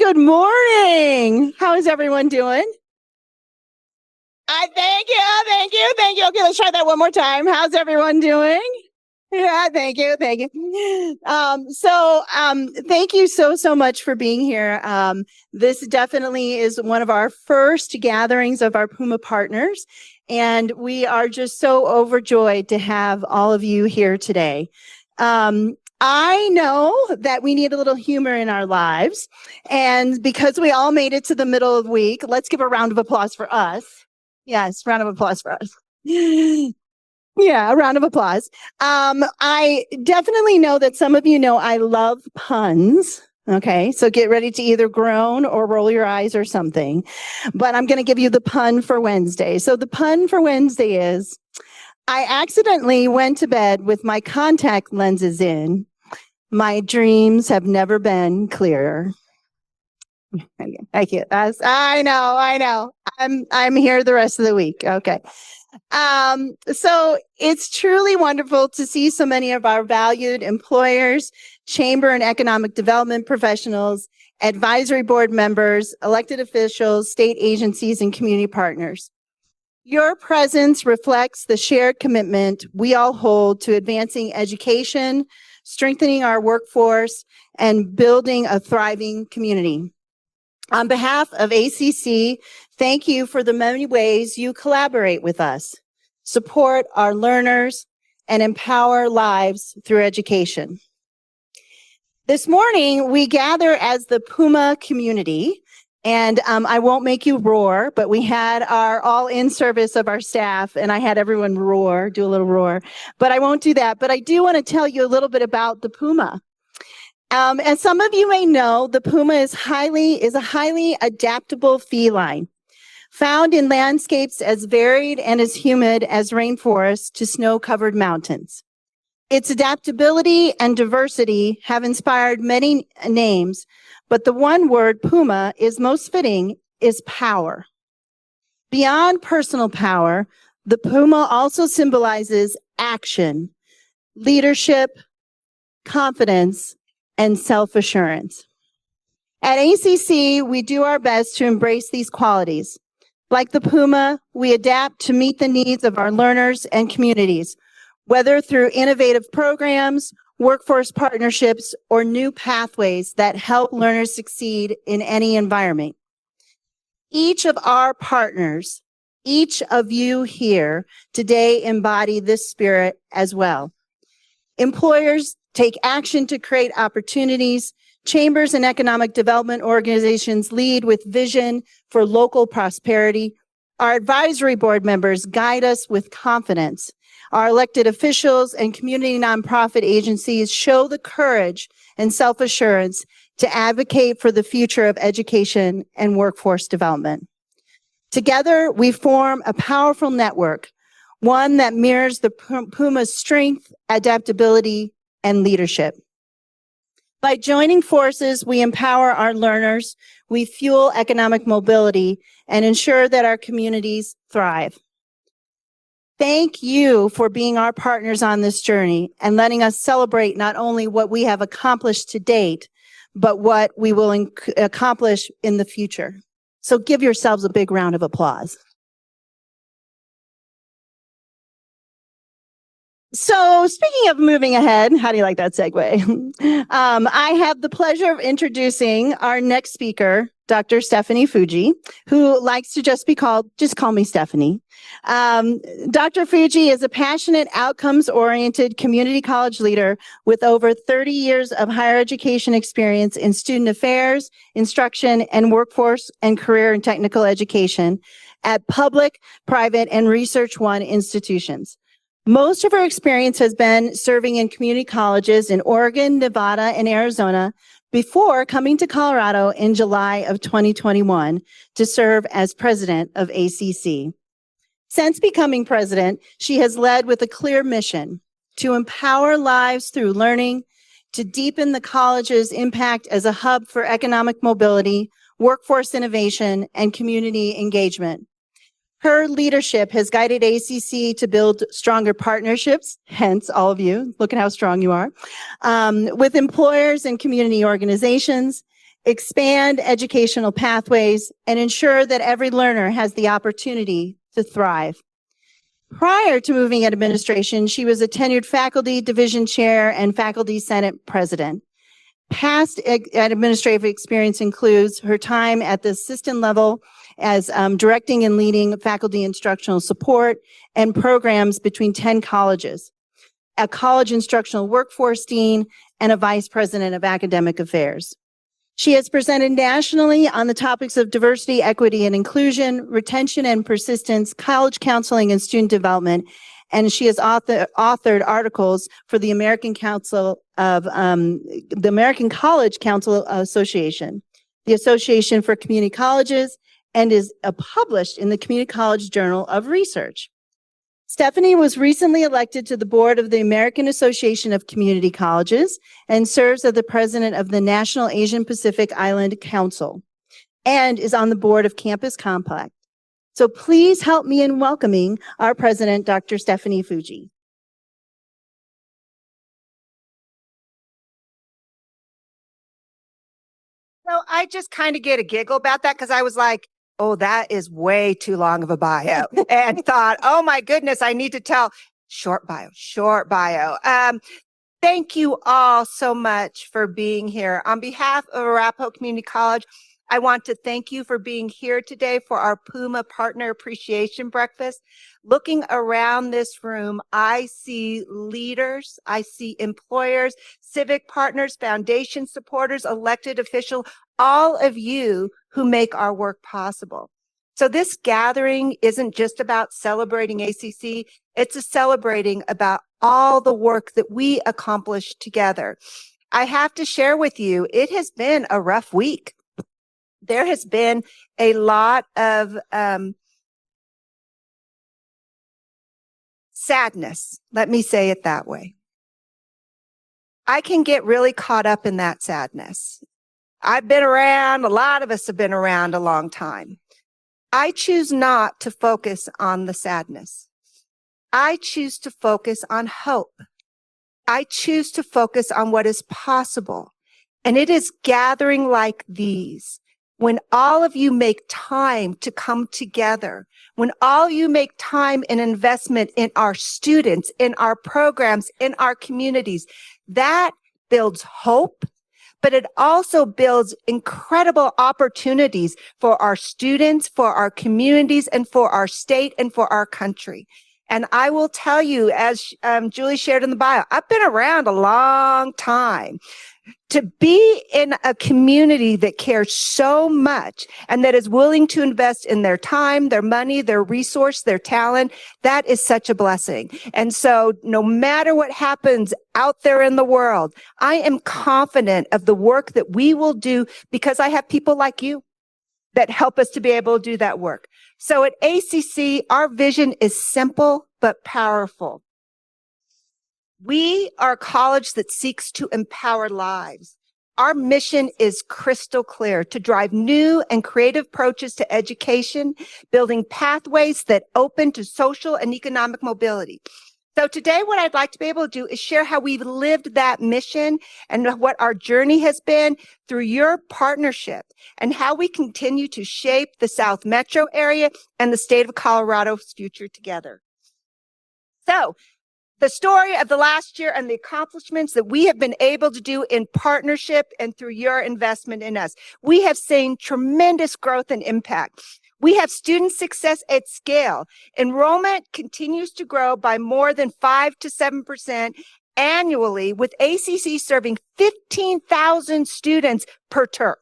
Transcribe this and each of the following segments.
Good morning. How is everyone doing? Thank you. Okay, let's try that one more time. How's everyone doing? Yeah, thank you. Thank you so much for being here. This definitely is one of our first gatherings of our Puma partners, and we are just so overjoyed to have all of you here today. I know that we need a little humor in our lives, and because we all made it to the middle of the week, let's give a round of applause for us. Yes, round of applause for us. Yeah, a round of applause. I definitely know that some of you know I love puns. Okay, so get ready to either groan or roll your eyes or something. But I'm going to give you the pun for Wednesday. So the pun for Wednesday is, I accidentally went to bed with my contact lenses in. My dreams have never been clearer. Thank you. I know. I'm here the rest of the week. Okay. So it's truly wonderful to see so many of our valued employers, chamber and economic development professionals, advisory board members, elected officials, state agencies, and community partners. Your presence reflects the shared commitment we all hold to advancing education, strengthening our workforce, and building a thriving community. On behalf of ACC, thank you for the many ways you collaborate with us, support our learners, and empower lives through education. This morning, we gather as the Puma community, and I won't make you roar, but we had our all-in service of our staff, and I had everyone roar, do a little roar, but I won't do that. But I do want to tell you a little bit about the Puma. As some of you may know, the Puma is a highly adaptable feline, found in landscapes as varied and as humid as rainforests to snow-covered mountains. Its adaptability and diversity have inspired many names, but the one word Puma is most fitting is power. Beyond personal power, the Puma also symbolizes action, leadership, confidence, and self-assurance. At ACC, we do our best to embrace these qualities. Like the Puma, we adapt to meet the needs of our learners and communities, whether through innovative programs, workforce partnerships, or new pathways that help learners succeed in any environment. Each of our partners, each of you here today embody this spirit as well. Employers take action to create opportunities. Chambers and economic development organizations lead with vision for local prosperity. Our advisory board members guide us with confidence. Our elected officials and community nonprofit agencies show the courage and self-assurance to advocate for the future of education and workforce development. Together, we form a powerful network, one that mirrors the Puma's strength, adaptability, and leadership. By joining forces, we empower our learners, we fuel economic mobility, and ensure that our communities thrive. Thank you for being our partners on this journey and letting us celebrate not only what we have accomplished to date, but what we will accomplish in the future. So give yourselves a big round of applause. So speaking of moving ahead, how do you like that segue? I have the pleasure of introducing our next speaker, Dr. Stephanie Fujii, who likes to just call me Stephanie. Dr. Fujii is a passionate, outcomes-oriented community college leader with over 30 years of higher education experience in student affairs, instruction, and workforce and career and technical education at public, private, and Research One institutions. Most of her experience has been serving in community colleges in Oregon, Nevada, and Arizona before coming to Colorado in July of 2021 to serve as president of ACC. Since becoming president, she has led with a clear mission to empower lives through learning, to deepen the college's impact as a hub for economic mobility, workforce innovation, and community engagement. Her leadership has guided ACC to build stronger partnerships, hence all of you, look at how strong you are, with employers and community organizations, expand educational pathways, and ensure that every learner has the opportunity to thrive. Prior to moving at administration, she was a tenured faculty division chair and faculty senate president. Past administrative experience includes her time at the assistant level as directing and leading faculty instructional support and programs between 10 colleges, a college instructional workforce dean, and a vice president of academic affairs. She has presented nationally on the topics of diversity, equity, and inclusion, retention and persistence, college counseling, and student development. And she has authored articles for the American Council of the American College Council Association, the Association for Community Colleges, and is published in the Community College Journal of Research. Stephanie was recently elected to the board of the American Association of Community Colleges and serves as the president of the National Asian Pacific Island Council and is on the board of Campus Compact. So please help me in welcoming our president, Dr. Stephanie Fujii. So I just kind of get a giggle about that because I was like, oh, that is way too long of a bio, and thought, oh my goodness, I need to tell short bio. Thank you all so much for being here. On behalf of Arapahoe Community College, I want to thank you for being here today for our Puma Partner Appreciation Breakfast. Looking around this room, I see leaders, I see employers, civic partners, foundation supporters, elected officials, all of you who make our work possible. So this gathering isn't just about celebrating ACC, it's a celebrating about all the work that we accomplished together. I have to share with you, it has been a rough week. There has been a lot of sadness. Let me say it that way. I can get really caught up in that sadness. I've been around, a lot of us have been around a long time. I choose not to focus on the sadness. I choose to focus on hope. I choose to focus on what is possible. And it is gathering like these, when all of you make time to come together, when all you make time and investment in our students, in our programs, in our communities, that builds hope, but it also builds incredible opportunities for our students, for our communities, and for our state and for our country. And I will tell you, as Julie shared in the bio, I've been around a long time. To be in a community that cares so much and that is willing to invest in their time, their money, their resource, their talent, that is such a blessing. And so no matter what happens out there in the world, I am confident of the work that we will do because I have people like you that help us to be able to do that work. So at ACC, our vision is simple but powerful. We are a college that seeks to empower lives. Our mission is crystal clear: to drive new and creative approaches to education, building pathways that open to social and economic mobility. So today, what I'd like to be able to do is share how we've lived that mission and what our journey has been through your partnership and how we continue to shape the South Metro area and the state of Colorado's future together. So, the story of the last year and the accomplishments that we have been able to do in partnership and through your investment in us. We have seen tremendous growth and impact. We have student success at scale. Enrollment continues to grow by more than 5 to 7% annually, with ACC serving 15,000 students per term.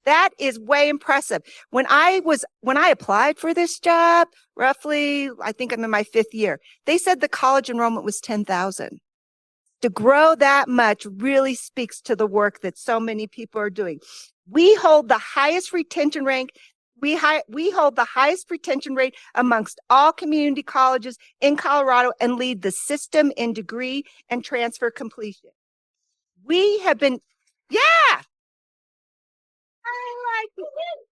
That is way impressive. When I applied for this job, roughly, I think I'm in my 5th year, they said the college enrollment was 10,000. To grow that much really speaks to the work that so many people are doing. We hold the highest retention rate. We hold the highest retention rate amongst all community colleges in Colorado and lead the system in degree and transfer completion. We have been, yeah. I like it.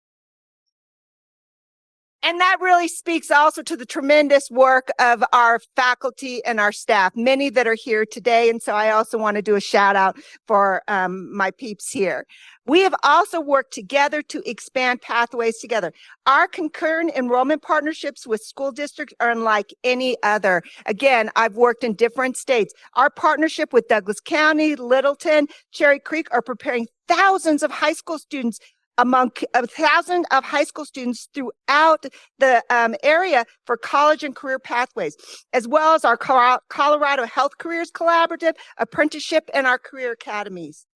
And that really speaks also to the tremendous work of our faculty and our staff, many that are here today. And so I also want to do a shout out for my peeps here. We have also worked together to expand pathways together. Our concurrent enrollment partnerships with school districts are unlike any other. Again, I've worked in different states. Our partnership with Douglas County, Littleton, Cherry Creek are preparing thousands of high school students among 1,000 of high school students throughout the area for college and career pathways, as well as our Colorado Health Careers Collaborative, apprenticeship, and our career academies.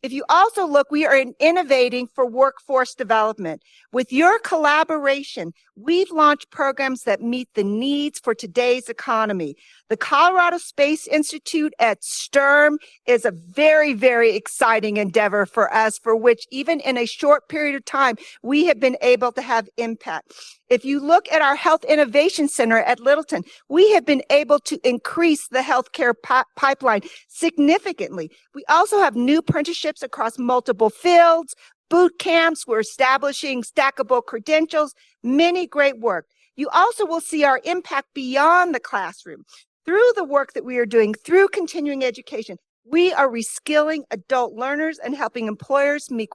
If you also look, we are innovating for workforce development. With your collaboration, we've launched programs that meet the needs for today's economy. The Colorado Space Institute at STERM is a very, very exciting endeavor for us, for which even in a short period of time, we have been able to have impact. If you look at our Health Innovation Center at Littleton, we have been able to increase the healthcare pipeline significantly. We also have new apprenticeships across multiple fields, boot camps. We're establishing stackable credentials, many great work. You also will see our impact beyond the classroom. Through the work that we are doing, through continuing education, we are reskilling adult learners and helping employers meet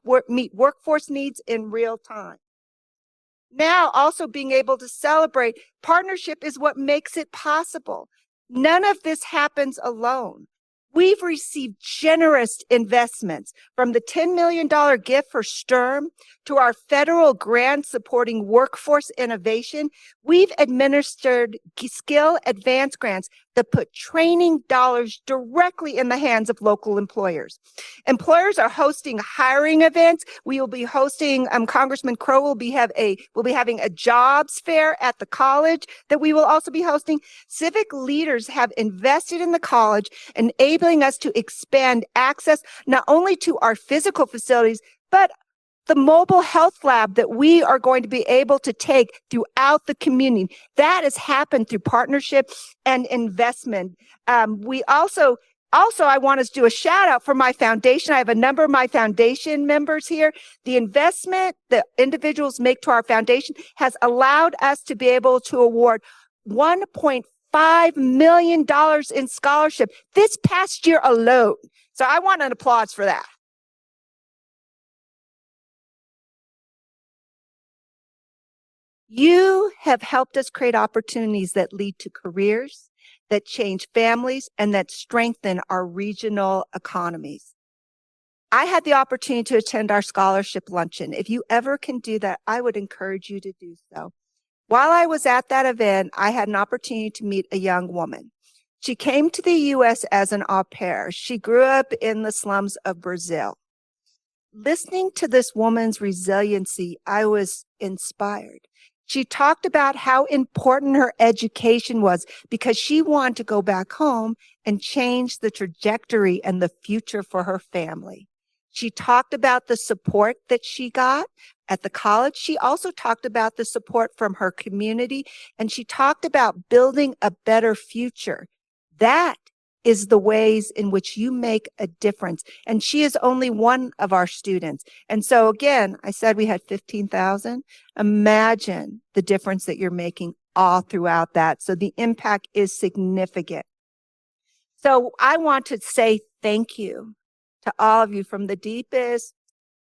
workforce needs in real time. Now, also being able to celebrate partnership is what makes it possible. None of this happens alone. We've received generous investments, from the $10 million gift for STERM to our federal grant supporting workforce innovation. We've administered skill advance grants that put training dollars directly in the hands of local employers. Employers are hosting hiring events. We will be hosting, Congressman Crow will be having a jobs fair at the college that we will also be hosting. Civic leaders have invested in the college, enabling us to expand access not only to our physical facilities, but the mobile health lab that we are going to be able to take throughout the community. That has happened through partnership and investment. We also, I want to do a shout out for my foundation. I have a number of my foundation members here. The investment that individuals make to our foundation has allowed us to be able to award $1.5 million in scholarship this past year alone. So I want an applause for that. You have helped us create opportunities that lead to careers, that change families, and that strengthen our regional economies. I had the opportunity to attend our scholarship luncheon. If you ever can do that, I would encourage you to do so. While I was at that event, I had an opportunity to meet a young woman. She came to the U.S. as an au pair. She grew up in the slums of Brazil. Listening to this woman's resiliency, I was inspired. She talked about how important her education was because she wanted to go back home and change the trajectory and the future for her family. She talked about the support that she got at the college. She also talked about the support from her community, and she talked about building a better future. That is the ways in which you make a difference. And she is only one of our students. And so again, I said we had 15,000. Imagine the difference that you're making all throughout that. So the impact is significant. So I want to say thank you to all of you from the deepest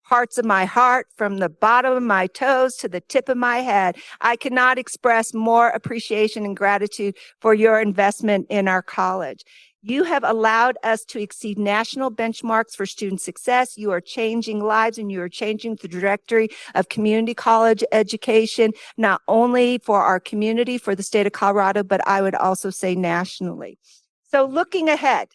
parts of my heart, from the bottom of my toes to the tip of my head. I cannot express more appreciation and gratitude for your investment in our college. You have allowed us to exceed national benchmarks for student success. You are changing lives, and you are changing the trajectory of community college education, not only for our community, for the state of Colorado, but I would also say nationally. So looking ahead,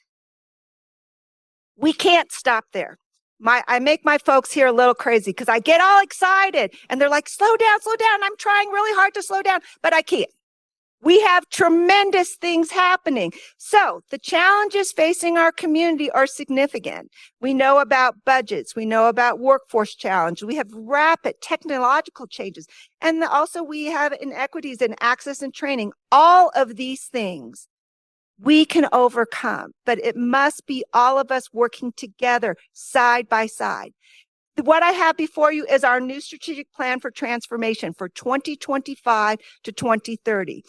we can't stop there. I make my folks here a little crazy because I get all excited and they're like, slow down, slow down. I'm trying really hard to slow down, but I can't. We have tremendous things happening. So the challenges facing our community are significant. We know about budgets. We know about workforce challenges. We have rapid technological changes. And also we have inequities in access and training. All of these things we can overcome, but it must be all of us working together side by side. What I have before you is our new strategic plan for transformation for 2025 to 2030.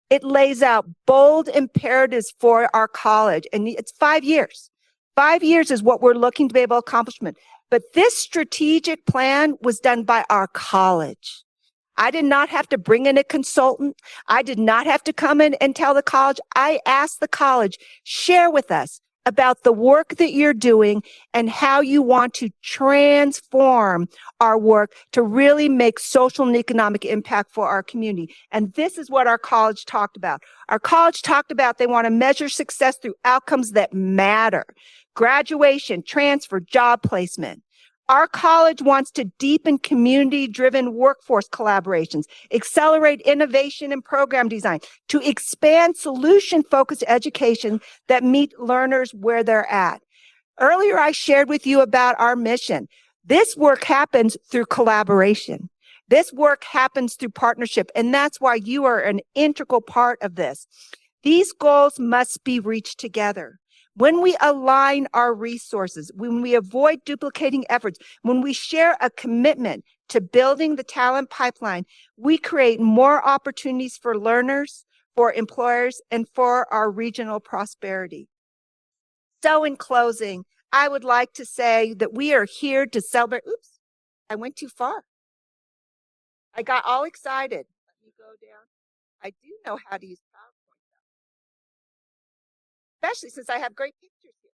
It lays out bold imperatives for our college, and it's 5 years. 5 years is what we're looking to be able to accomplish. But this strategic plan was done by our college. I did not have to bring in a consultant. I did not have to come in and tell the college. I asked the college, share with us about the work that you're doing and how you want to transform our work to really make social and economic impact for our community. And this is what our college talked about. Our college talked about they want to measure success through outcomes that matter: graduation, transfer, job placement. Our college wants to deepen community-driven workforce collaborations, accelerate innovation and program design, to expand solution-focused education that meet learners where they're at. Earlier, I shared with you about our mission. This work happens through collaboration. This work happens through partnership, and that's why you are an integral part of this. These goals must be reached together. When we align our resources, when we avoid duplicating efforts, when we share a commitment to building the talent pipeline, we create more opportunities for learners, for employers, and for our regional prosperity. So in closing, I would like to say that we are here to celebrate. Oops, I went too far. I got all excited. Let me go down. I do know how to use PowerPoint, especially since I have great pictures here.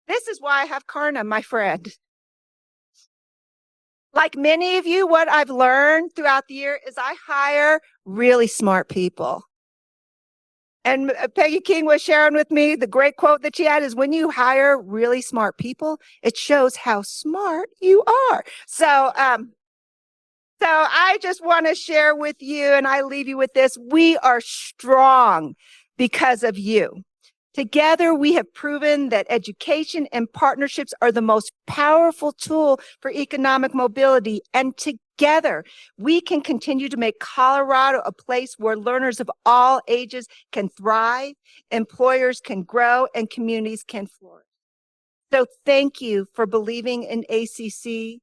Okay. This is why I have Karna, my friend. Like many of you, what I've learned throughout the year is I hire really smart people. And Peggy King was sharing with me the great quote that she had is, when you hire really smart people, it shows how smart you are. So I just want to share with you, and I leave you with this. We are strong because of you. Together, we have proven that education and partnerships are the most powerful tool for economic mobility. And together, we can continue to make Colorado a place where learners of all ages can thrive, employers can grow, and communities can flourish. So thank you for believing in ACC.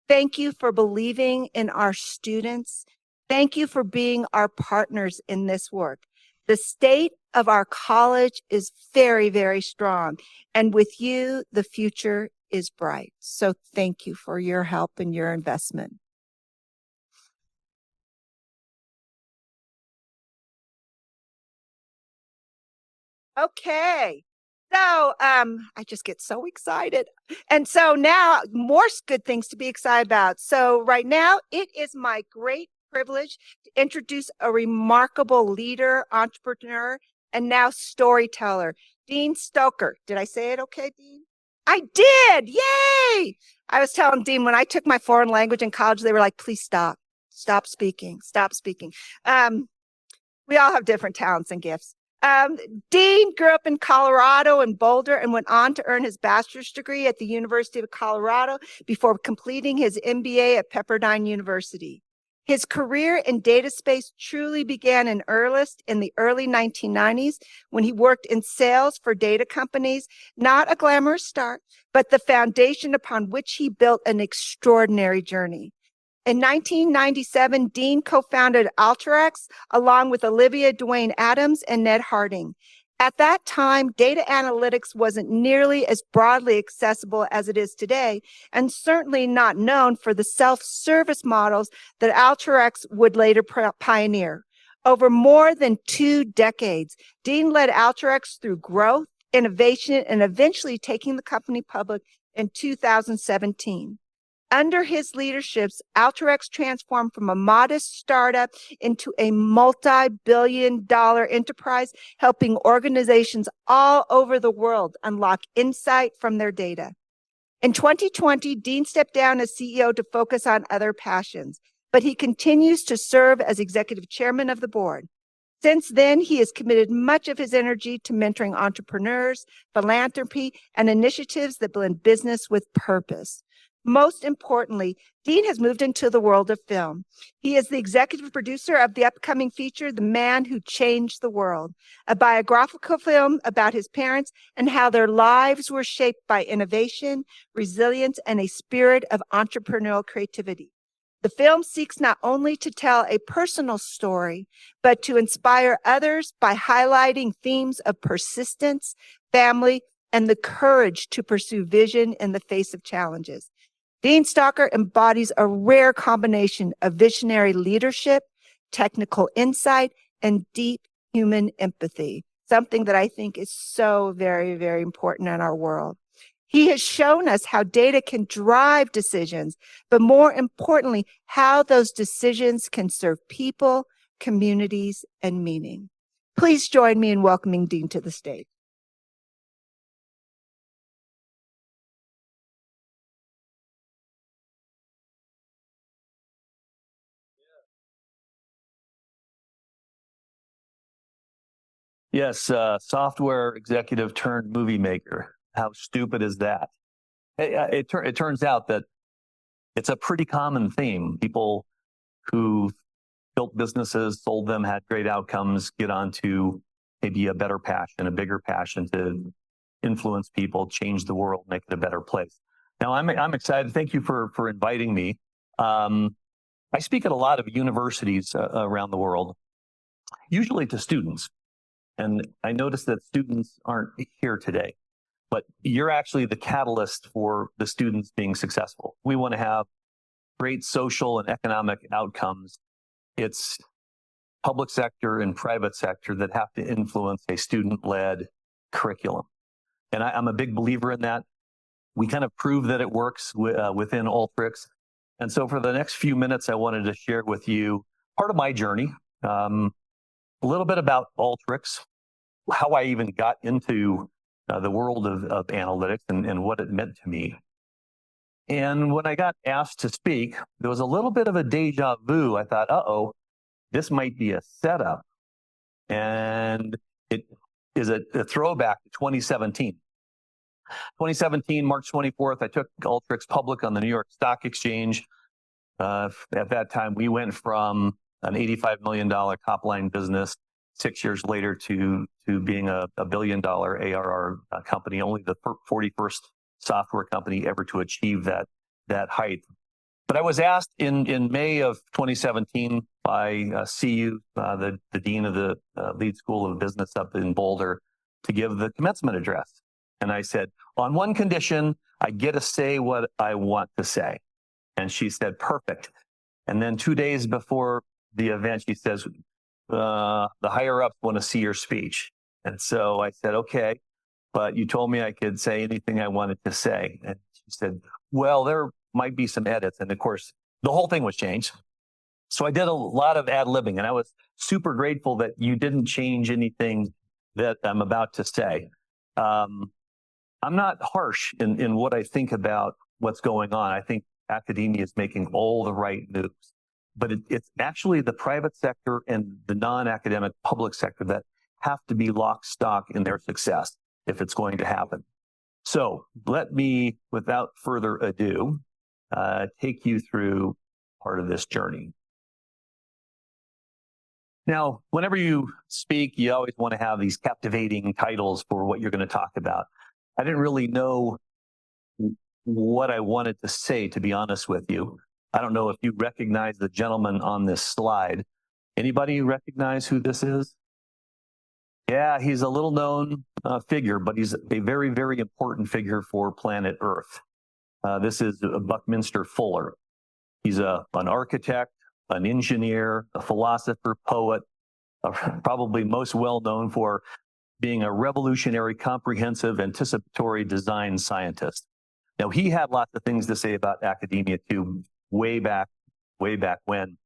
Thank you for believing in our students. Thank you for being our partners in this work. The state of our college is very, very strong. And with you, the future is bright. So thank you for your help and your investment. Okay. So I just get so excited. And so now more good things to be excited about. So right now, it is my great privilege to introduce a remarkable leader, entrepreneur, and now storyteller, Dean Stoecker. Did I say it okay, Dean? I did. Yay! I was telling Dean when I took my foreign language in college, they were like, please stop. Stop speaking. Stop speaking. We all have different talents and gifts. Dean grew up in Colorado in Boulder and went on to earn his bachelor's degree at the University of Colorado before completing his MBA at Pepperdine University. His career in data space truly began in earnest in the early 1990s when he worked in sales for data companies, not a glamorous start, but the foundation upon which he built an extraordinary journey. In 1997, Dean co-founded Alteryx along with Olivia Duane Adams and Ned Harding. At that time, data analytics wasn't nearly as broadly accessible as it is today, and certainly not known for the self-service models that Alteryx would later pioneer. Over more than 2 decades, Dean led Alteryx through growth, innovation, and eventually taking the company public in 2017. Under his leadership, Alteryx transformed from a modest startup into a multi-billion-dollar enterprise, helping organizations all over the world unlock insight from their data. In 2020, Dean stepped down as CEO to focus on other passions, but he continues to serve as executive chairman of the board. Since then, he has committed much of his energy to mentoring entrepreneurs, philanthropy, and initiatives that blend business with purpose. Most importantly, Dean has moved into the world of film. He is the executive producer of the upcoming feature, The Man Who Changed the World, a biographical film about his parents and how their lives were shaped by innovation, resilience, and a spirit of entrepreneurial creativity. The film seeks not only to tell a personal story, but to inspire others by highlighting themes of persistence, family, and the courage to pursue vision in the face of challenges. Dean Stoecker embodies a rare combination of visionary leadership, technical insight, and deep human empathy, something that I think is so very, very important in our world. He has shown us how data can drive decisions, but more importantly, how those decisions can serve people, communities, and meaning. Please join me in welcoming Dean to the stage. Yes, software executive turned movie maker. How stupid is that? It turns out that it's a pretty common theme. People who built businesses, sold them, had great outcomes, get onto maybe a better passion, a bigger passion to influence people, change the world, make it a better place. Now, I'm excited. Thank you for inviting me. I speak at a lot of universities around the world, usually to students. And I noticed that students aren't here today, but you're actually the catalyst for the students being successful. We want to have great social and economic outcomes. It's public sector and private sector that have to influence a student-led curriculum. And I'm a big believer in that. We kind of prove that it works within Alteryx. And so for the next few minutes, I wanted to share with you part of my journey, a little bit about Alteryx, how I even got into the world of analytics and what it meant to me. And when I got asked to speak, there was a little bit of a deja vu. I thought, uh-oh, this might be a setup. And it is a throwback to 2017. 2017, March 24th, I took Alteryx public on the New York Stock Exchange. At that time, we went from an $85 million top-line business 6 years later to being a $1 billion ARR company, only the 41st software company ever to achieve that height. But I was asked in May of 2017 by CU, the dean of the lead school of business up in Boulder, to give the commencement address. And I said, on one condition, I get to say what I want to say. And she said, perfect. And then 2 days before the event, she says, the higher ups want to see your speech. And so I said, okay, but you told me I could say anything I wanted to say. And she said, well, there might be some edits. And of course, the whole thing was changed. So I did a lot of ad-libbing, and I was super grateful that you didn't change anything that I'm about to say. I'm not harsh in what I think about what's going on. I think academia is making all the right moves. But it's actually the private sector and the non-academic public sector that have to be lock, stock in their success if it's going to happen. So let me, without further ado, take you through part of this journey. Now, whenever you speak, you always want to have these captivating titles for what you're going to talk about. I didn't really know what I wanted to say, to be honest with you. I don't know if you recognize the gentleman on this slide. Anybody recognize who this is? Yeah, he's a little known figure, but he's a very, very important figure for planet Earth. This is Buckminster Fuller. He's an architect, an engineer, a philosopher, poet, probably most well known for being a revolutionary, comprehensive, anticipatory design scientist. Now, he had lots of things to say about academia too, way back when.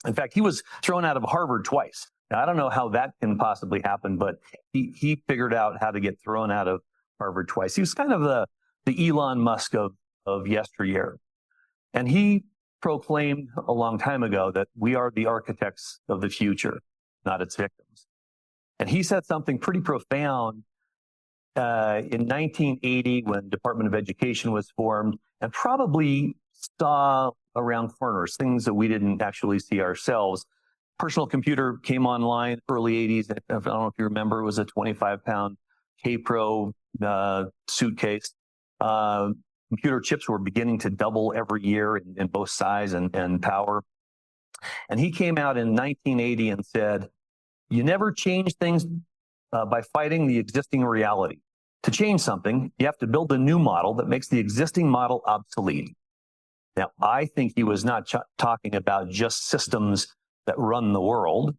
In fact, he was thrown out of Harvard twice. Now, I don't know how that can possibly happen, but he figured out how to get thrown out of Harvard twice. He was kind of the Elon Musk of yesteryear. And he proclaimed a long time ago that we are the architects of the future, not its victims. And he said something pretty profound in 1980 when Department of Education was formed, and probably saw around corners, things that we didn't actually see ourselves. Personal computer came online early 80s. I don't know if you remember, it was a 25-pound K-Pro suitcase. Computer chips were beginning to double every year in both size and power. And he came out in 1980 and said, you never change things by fighting the existing reality. To change something, you have to build a new model that makes the existing model obsolete. Now, I think he was not talking about just systems that run the world.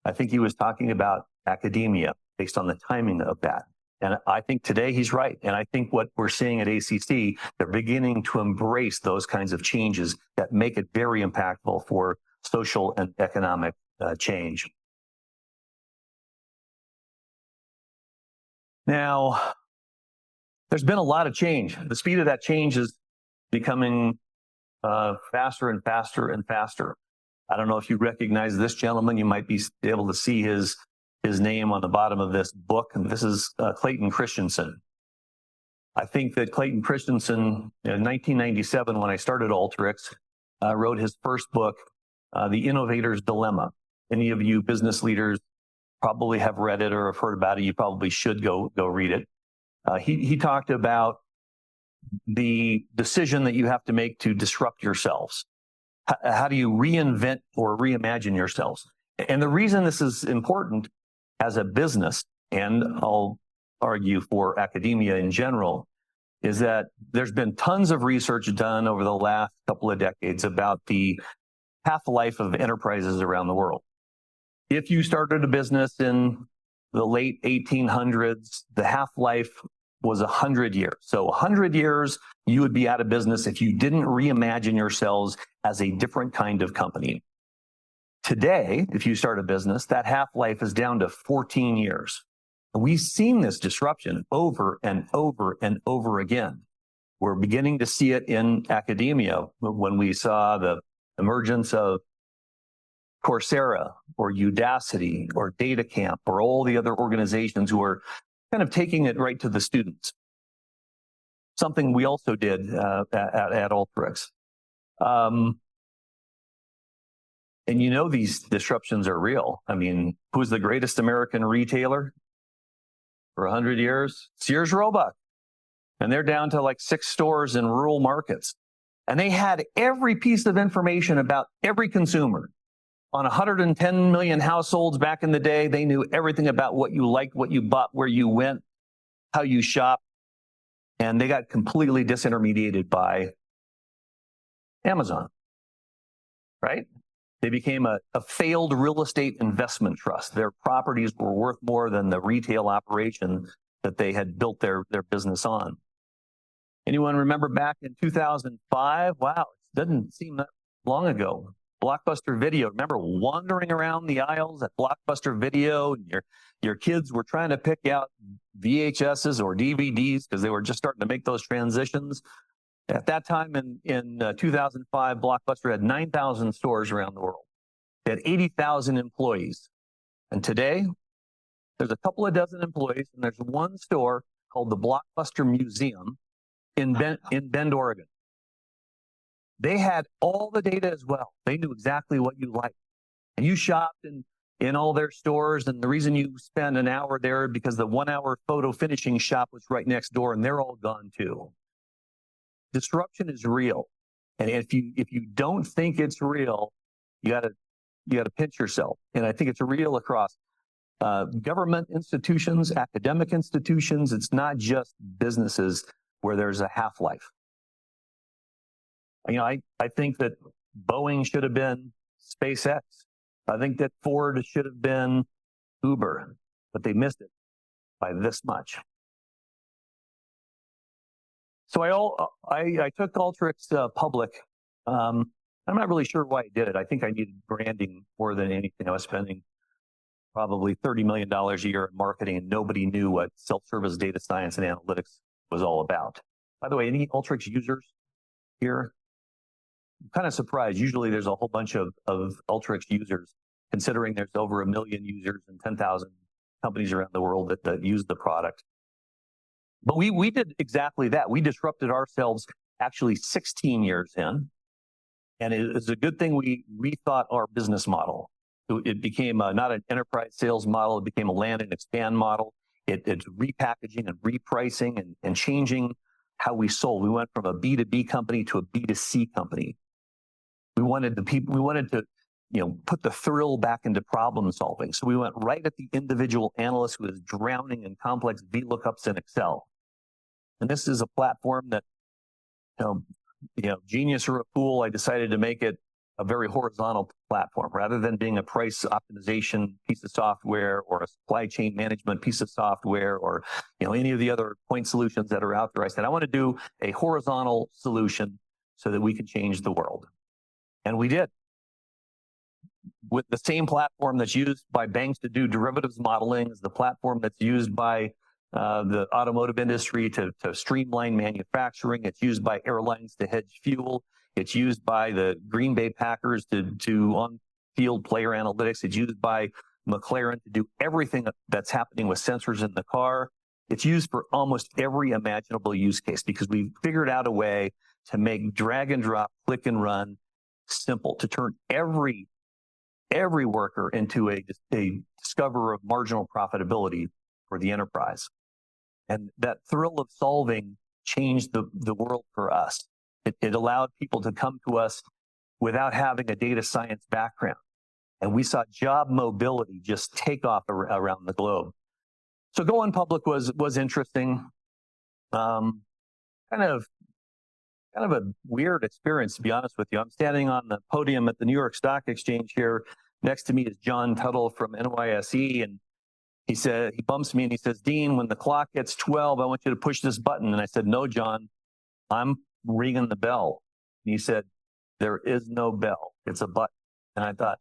I think he was talking about academia based on the timing of that. And I think today he's right. And I think what we're seeing at ACC, they're beginning to embrace those kinds of changes that make it very impactful for social and economic change. Now, there's been a lot of change. The speed of that change is becoming faster and faster and faster. I don't know if you recognize this gentleman. You might be able to see his name on the bottom of this book. And this is Clayton Christensen. I think that Clayton Christensen, in 1997, when I started Alteryx, wrote his first book, The Innovator's Dilemma. Any of you business leaders probably have read it or have heard about it. You probably should go read it. He talked about the decision that you have to make to disrupt yourselves. How do you reinvent or reimagine yourselves? And the reason this is important as a business, and I'll argue for academia in general, is that there's been tons of research done over the last couple of decades about the half-life of enterprises around the world. If you started a business in the late 1800s, the half-life was 100 years. So 100 years, you would be out of business if you didn't reimagine yourselves as a different kind of company. Today, if you start a business, that half-life is down to 14 years. We've seen this disruption over and over and over again. We're beginning to see it in academia when we saw the emergence of Coursera or Udacity or DataCamp or all the other organizations who are kind of taking it right to the students. Something we also did at Alteryx. And you know these disruptions are real. I mean, who's the greatest American retailer for 100 years? Sears Roebuck. And they're down to like 6 stores in rural markets. And they had every piece of information about every consumer. On 110 million households back in the day, they knew everything about what you liked, what you bought, where you went, how you shop. And they got completely disintermediated by Amazon, right? They became a failed real estate investment trust. Their properties were worth more than the retail operation that they had built their business on. Anyone remember back in 2005? Wow, it doesn't seem that long ago. Blockbuster Video. Remember wandering around the aisles at Blockbuster Video, and your kids were trying to pick out VHSs or DVDs because they were just starting to make those transitions. At that time in 2005, Blockbuster had 9,000 stores around the world. They had 80,000 employees. And today, there's a couple of dozen employees, and there's one store called the Blockbuster Museum in Bend, Oregon. They had all the data as well. They knew exactly what you liked. And you shopped in all their stores, and the reason you spent an hour there because the 1-hour photo finishing shop was right next door, and they're all gone too. Disruption is real. And if you don't think it's real, you gotta pinch yourself. And I think it's real across government institutions, academic institutions. It's not just businesses where there's a half-life. You know, I think that Boeing should have been SpaceX. I think that Ford should have been Uber, but they missed it by this much. So I took Alteryx public. I'm not really sure why I did it. I think I needed branding more than anything. I was spending probably $30 million a year in marketing, and nobody knew what self-service data science and analytics was all about. By the way, any Alteryx users here? I'm kind of surprised. Usually there's a whole bunch of Alteryx users, considering there's over 1 million users and 10,000 companies around the world that use the product. But we did exactly that. We disrupted ourselves actually 16 years in. And it's a good thing we rethought our business model. It became not an enterprise sales model. It became a land and expand model. It's repackaging and repricing and changing how we sold. We went from a B2B company to a B2C company. We wanted to, put the thrill back into problem solving. So we went right at the individual analyst who was drowning in complex VLOOKUPs in Excel. And this is a platform that, genius or a fool, I decided to make it a very horizontal platform rather than being a price optimization piece of software or a supply chain management piece of software or any of the other point solutions that are out there. I said I want to do a horizontal solution so that we can change the world, and we did. With the same platform that's used by banks to do derivatives modeling is the platform that's used by the automotive industry to streamline manufacturing. It's used by airlines to hedge fuel. It's used by the Green Bay Packers to do on-field player analytics. It's used by McLaren to do everything that's happening with sensors in the car. It's used for almost every imaginable use case because we figured out a way to make drag and drop, click and run simple, to turn every worker into a discoverer of marginal profitability for the enterprise. And that thrill of solving changed the world for us. It allowed people to come to us without having a data science background. And we saw job mobility just take off around the globe. So going public was interesting. Kind of a weird experience, to be honest with you. I'm standing on the podium at the New York Stock Exchange here. Next to me is John Tuttle from NYSE, and he bumps me and he says, "Dean, when the clock hits 12, I want you to push this button." And I said, "No, John, I'm ringing the bell." And he said, "There is no bell. It's a button." And I thought,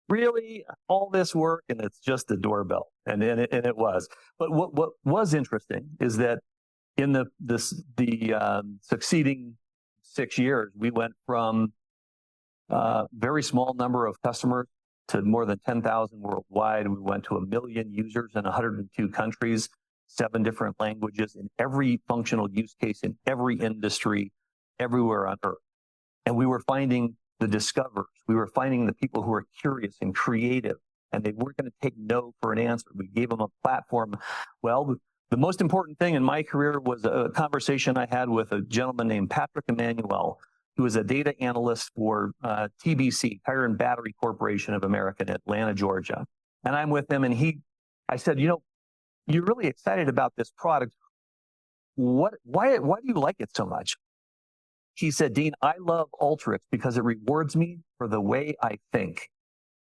really? All this work and it's just a doorbell? And it was. But what was interesting is that in the succeeding 6 years, we went from a very small number of customers to more than 10,000 worldwide. We went to 1 million users in 102 countries, 7 different languages, in every functional use case, in every industry, everywhere on earth. And we were finding the discoverers. We were finding the people who were curious and creative, and they weren't going to take no for an answer. We gave them a platform. Well, the most important thing in my career was a conversation I had with a gentleman named Patrick Emanuel, who is a data analyst for TBC, Tire and Battery Corporation of America in Atlanta, Georgia. And I'm with him, and I said, you're really excited about this product. Why do you like it so much? He said, "Dean, I love Alteryx because it rewards me for the way I think.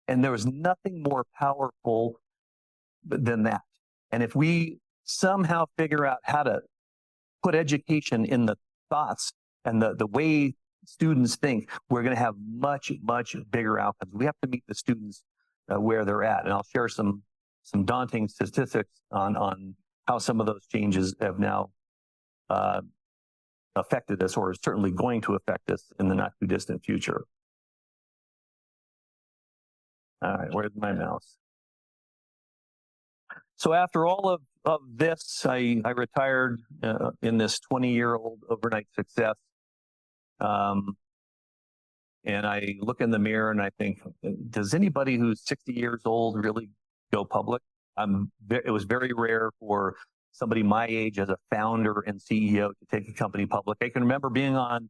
And there was nothing more powerful than that. And if we somehow figure out how to put education in the thoughts and the way students think, we're going to have much, much bigger outcomes. We have to meet the students where they're at." And I'll share some daunting statistics on how some of those changes have now affected us, or is certainly going to affect us in the not too distant future. All right, where's my mouse? So after all of this, I retired in this 20-year-old overnight success. And I look in the mirror and I think, does anybody who's 60 years old really go public? It was very rare for somebody my age as a founder and CEO to take a company public. I can remember being on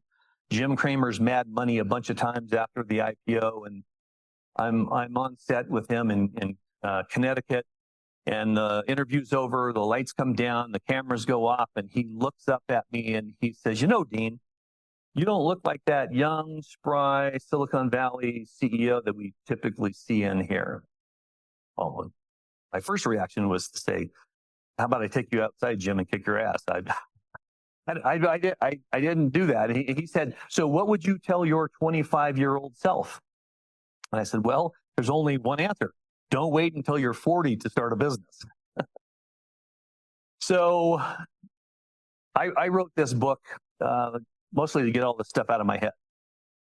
Jim Cramer's Mad Money a bunch of times after the IPO, and I'm on set with him in Connecticut, and the interview's over, the lights come down, the cameras go off, and he looks up at me and he says, "Dean, you don't look like that young, spry Silicon Valley CEO that we typically see in here." Well, my first reaction was to say, "How about I take you outside, Jim, and kick your ass?" I didn't do that. He said, "So what would you tell your 25-year-old self?" And I said, "Well, there's only one answer. Don't wait until you're 40 to start a business." So I wrote this book mostly to get all this stuff out of my head.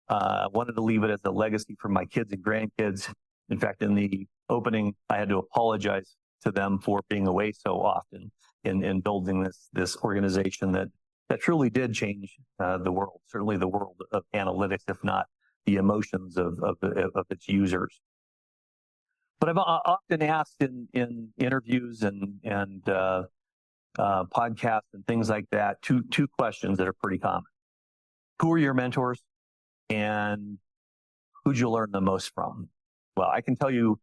I wanted to leave it as a legacy for my kids and grandkids. In fact, in the opening, I had to apologize to them for being away so often in building this organization that truly did change the world, certainly the world of analytics, if not the emotions of its users. But I've often asked in interviews and podcasts and things like that two questions that are pretty common. Who are your mentors, and who'd you learn the most from? Well, I can tell you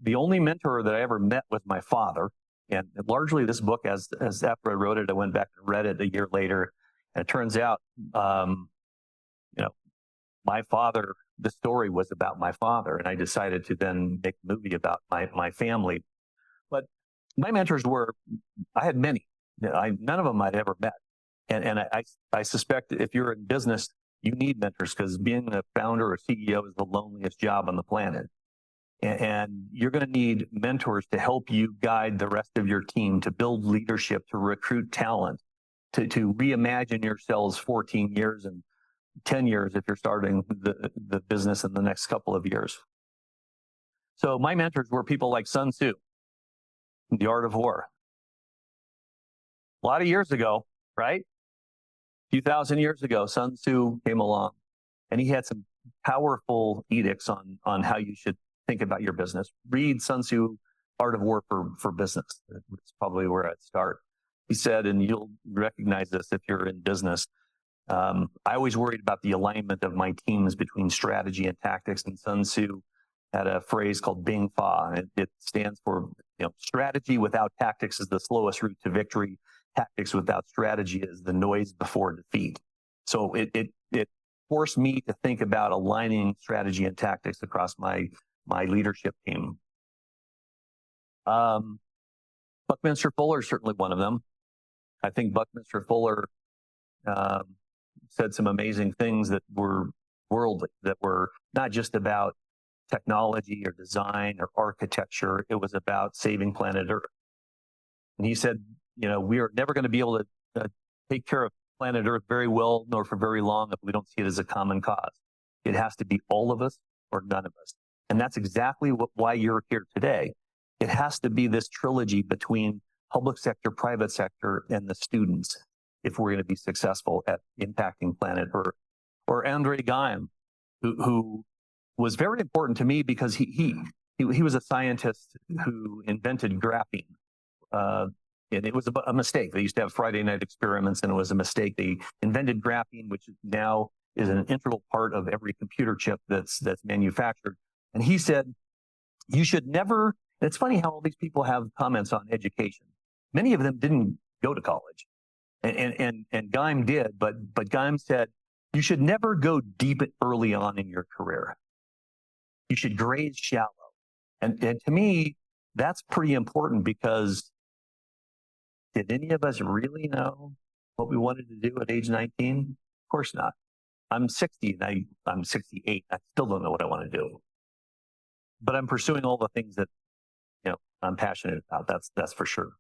the only mentor that I ever met was my father. And largely this book, as after I wrote it, I went back and read it a year later. And it turns out, my father, the story was about my father. And I decided to then make a movie about my family. But my mentors I had many. None of them I'd ever met. And I suspect if you're in business, you need mentors, because being a founder or CEO is the loneliest job on the planet. And you're going to need mentors to help you guide the rest of your team, to build leadership, to recruit talent, to reimagine yourselves 14 years and 10 years if you're starting the business in the next couple of years. So my mentors were people like Sun Tzu, The Art of War. A lot of years ago, right? A few thousand years ago, Sun Tzu came along, and he had some powerful edicts on how you should think about your business. Read Sun Tzu, Art of War for Business. It's probably where I'd start. He said, and you'll recognize this if you're in business, I always worried about the alignment of my teams between strategy and tactics. And Sun Tzu had a phrase called Bing Fa. And it stands for, strategy without tactics is the slowest route to victory. Tactics without strategy is the noise before defeat. So it forced me to think about aligning strategy and tactics across my leadership team. Buckminster Fuller is certainly one of them. I think Buckminster Fuller said some amazing things that were worldly, that were not just about technology or design or architecture. It was about saving planet Earth. And he said, we are never going to be able to take care of planet Earth very well, nor for very long, if we don't see it as a common cause. It has to be all of us or none of us. And that's exactly why you're here today. It has to be this trilogy between public sector, private sector, and the students if we're going to be successful at impacting planet Earth. Or Andre Geim, who was very important to me because he was a scientist who invented graphene. And it was a mistake. They used to have Friday night experiments, and it was a mistake. They invented graphene, which now is an integral part of every computer chip that's manufactured. And he said, you should never, it's funny how all these people have comments on education. Many of them didn't go to college. And Geim did, but Geim said, you should never go deep early on in your career. You should graze shallow. And to me, that's pretty important, because did any of us really know what we wanted to do at age 19? Of course not. I'm 60 and I'm 68. I still don't know what I want to do. But I'm pursuing all the things that I'm passionate about. That's for sure.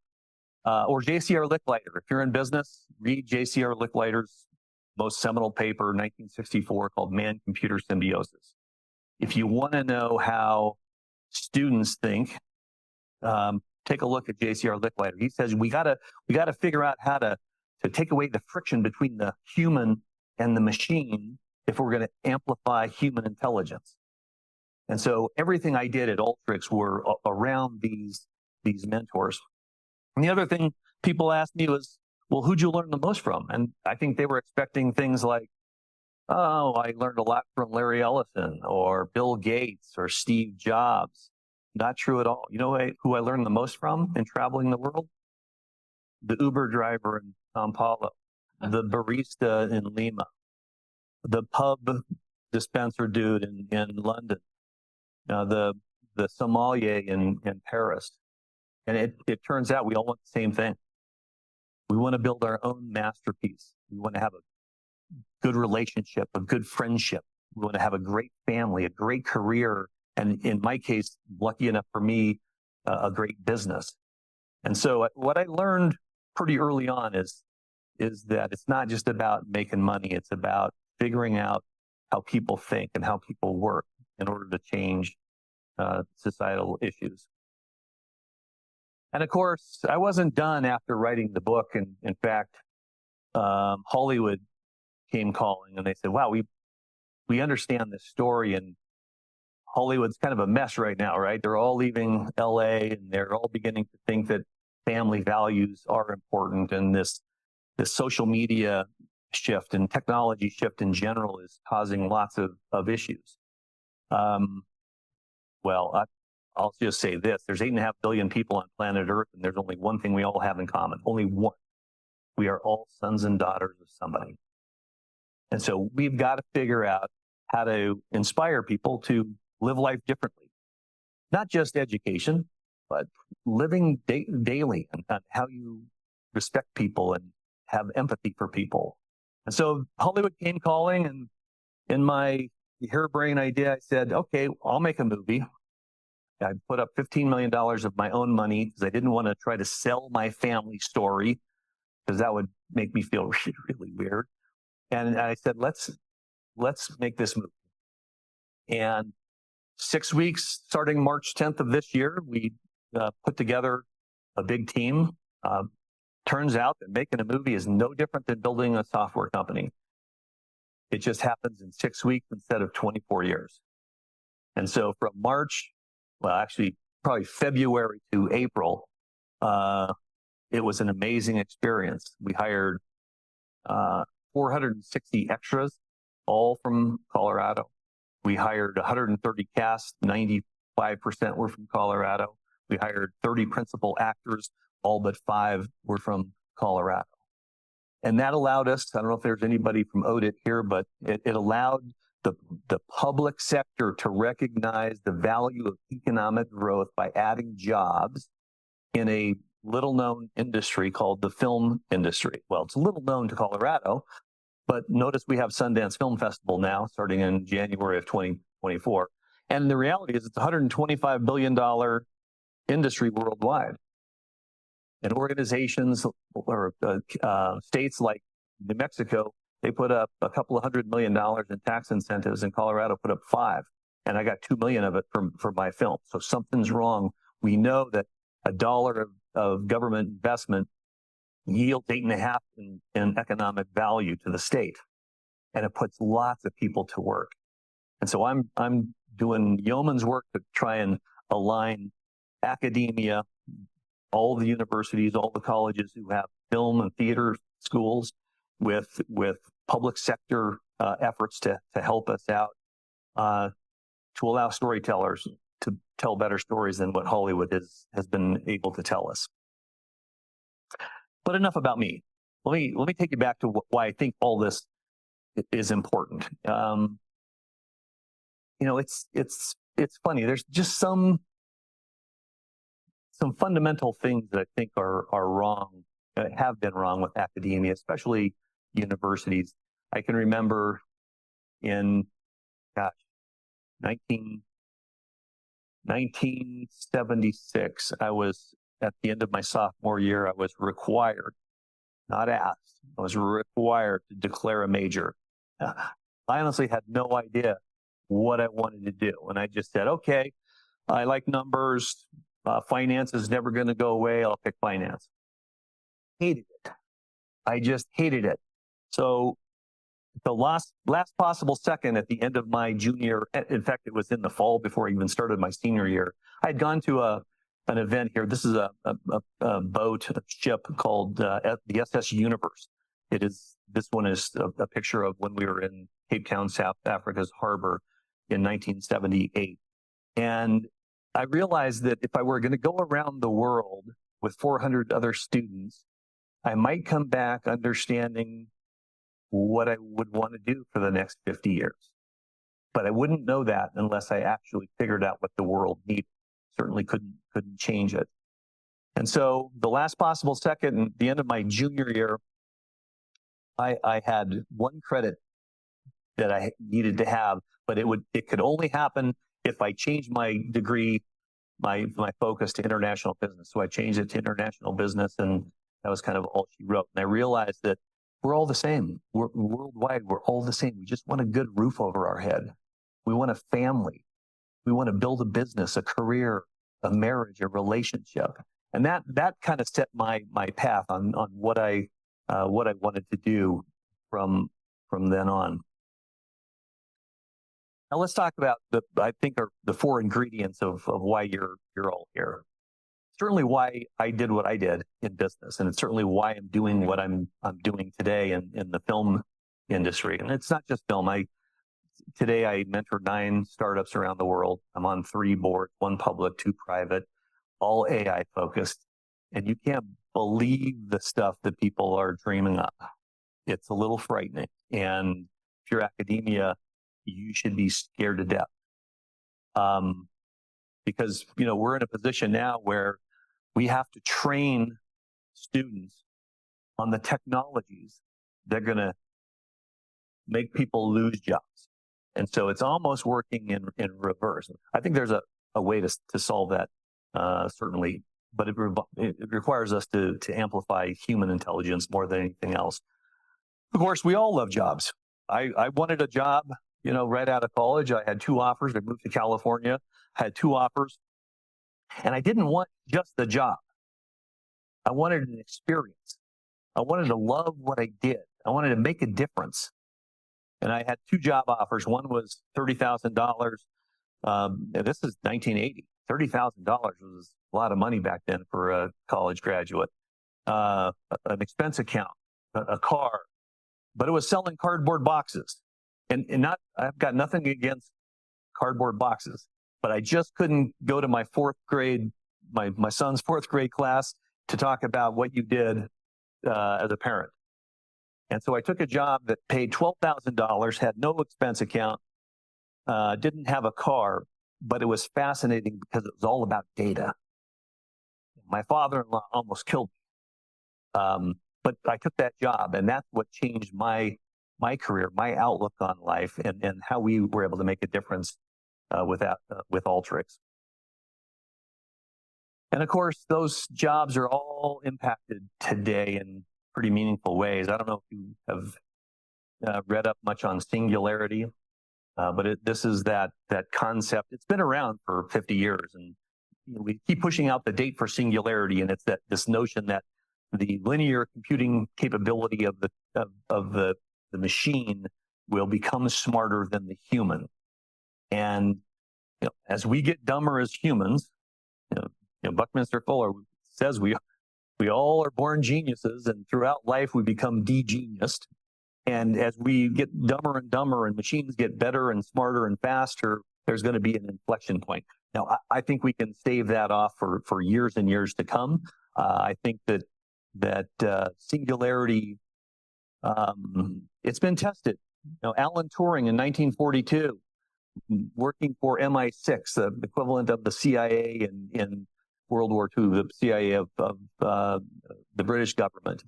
Or J.C.R. Licklider. If you're in business, read J.C.R. Licklider's most seminal paper, 1964, called Man-Computer Symbiosis. If you want to know how students think, take a look at J.C.R. Licklider. He says we gotta figure out how to take away the friction between the human and the machine if we're going to amplify human intelligence. And so everything I did at Alteryx were around these mentors. And the other thing people asked me was, well, who'd you learn the most from? And I think they were expecting things like, oh, I learned a lot from Larry Ellison or Bill Gates or Steve Jobs. Not true at all. You know who I learned the most from in traveling the world? The Uber driver in Sao Paulo, the barista in Lima, the pub dispenser dude in London, the sommelier in Paris. And it turns out we all want the same thing. We want to build our own masterpiece. We want to have a good relationship, a good friendship. We want to have a great family, a great career, and in my case, lucky enough for me, a great business. And so what I learned pretty early on is that it's not just about making money. It's about figuring out how people think and how people work in order to change societal issues. And of course, I wasn't done after writing the book. And in fact, Hollywood came calling and they said, wow, we understand this story, and Hollywood's kind of a mess right now, right? They're all leaving LA and they're all beginning to think that family values are important, and this social media shift and technology shift in general is causing lots of issues. Well, I'll just say this. There's 8.5 billion people on planet Earth, and there's only one thing we all have in common. Only one. We are all sons and daughters of somebody. And so we've got to figure out how to inspire people to live life differently. Not just education, but living daily, and how you respect people and have empathy for people. And so Hollywood came calling, and in my harebrained idea, I said, okay, I'll make a movie. I put up $15 million of my own money because I didn't want to try to sell my family story, because that would make me feel really, really weird. And I said, let's make this movie. And 6 weeks, starting March 10th of this year, we put together a big team. Turns out that making a movie is no different than building a software company. It just happens in 6 weeks instead of 24 years. And so from March, well, actually probably February to April, it was an amazing experience. We hired 460 extras, all from Colorado. We hired 130 cast, 95% were from Colorado. We hired 30 principal actors, all but 5 were from Colorado. And that allowed us, I don't know if there's anybody from ODIT here, but it allowed the public sector to recognize the value of economic growth by adding jobs in a little known industry called the film industry. Well, it's little known to Colorado, but notice we have Sundance Film Festival now, starting in January of 2024. And the reality is it's a $125 billion industry worldwide. And organizations or states like New Mexico, they put up a couple of $100 million in tax incentives, and Colorado put up 5. And I got 2 million of it for my film. So something's wrong. We know that $1 of government investment yields 8.5 in economic value to the state, and it puts lots of people to work. And so I'm doing yeoman's work to try and align academia, all the universities, all the colleges who have film and theater schools, with public sector efforts to help us out, to allow storytellers to tell better stories than what Hollywood has been able to tell us. But enough about me. Let me take you back to why I think all this is important. It's funny. There's just some fundamental things that I think are wrong, have been wrong with academia, especially universities. I can remember in 1976, I was at the end of my sophomore year, I was required, not asked, I was required to declare a major. I honestly had no idea what I wanted to do. And I just said, okay, I like numbers. Finance is never going to go away. I'll pick finance. Hated it. I just hated it. So the last possible second at the end of my junior, in fact, it was in the fall before I even started my senior year, I'd gone to an event here. This is a boat, a ship called the SS Universe. This one is a picture of when we were in Cape Town, South Africa's harbor in 1978. And I realized that if I were going to go around the world with 400 other students, I might come back understanding what I would want to do for the next 50 years. But I wouldn't know that unless I actually figured out what the world needed. Certainly couldn't change it. And so the last possible second, at the end of my junior year, I had one credit that I needed to have, but it could only happen if I changed my degree, my focus to international business. So I changed it to international business, and that was kind of all she wrote. And I realized that we're all the same. We're worldwide. We're all the same. We just want a good roof over our head. We want a family. We want to build a business, a career, a marriage, a relationship. And that kind of set my path on what I wanted to do from then on. Now let's talk about I think are the four ingredients of why you're all here. Certainly why I did what I did in business, and it's certainly why I'm doing what I'm doing today in the film industry. And it's not just film. Today I mentor 9 startups around the world. I'm on 3 boards, 1 public, 2 private, all AI focused. And you can't believe the stuff that people are dreaming up. It's a little frightening. And if you're academia, you should be scared to death. Because, we're in a position now where we have to train students on the technologies that are going to make people lose jobs. And so it's almost working in reverse. I think there's a way to solve that, certainly, but it requires us to amplify human intelligence more than anything else. Of course, we all love jobs. I wanted a job, right out of college. I had 2 offers. I moved to California, had 2 offers, and I didn't want just the job. I wanted an experience. I wanted to love what I did. I wanted to make a difference. And I had 2 job offers. One was $30,000. This is 1980. $30,000 was a lot of money back then for a college graduate. An expense account, a car, but it was selling cardboard boxes. And I've got nothing against cardboard boxes, but I just couldn't go to my 4th grade, my son's 4th grade class to talk about what you did as a parent. And so I took a job that paid $12,000, had no expense account, didn't have a car, but it was fascinating because it was all about data. My father-in-law almost killed me. But I took that job, and that's what changed my career, my outlook on life, and how we were able to make a difference with Alteryx. And of course, those jobs are all impacted today in pretty meaningful ways. I don't know if you have read up much on singularity, but this is that concept. It's been around for 50 years, and we keep pushing out the date for singularity, and it's this notion that the linear computing capability of the machine will become smarter than the human. And as we get dumber as humans, Buckminster Fuller says we all are born geniuses, and throughout life we become de-geniused. And as we get dumber and dumber and machines get better and smarter and faster, there's going to be an inflection point. Now, I think we can stave that off for years and years to come. I think that singularity, it's been tested. Alan Turing in 1942, working for MI6, the equivalent of the CIA in World War II, the CIA of the British government.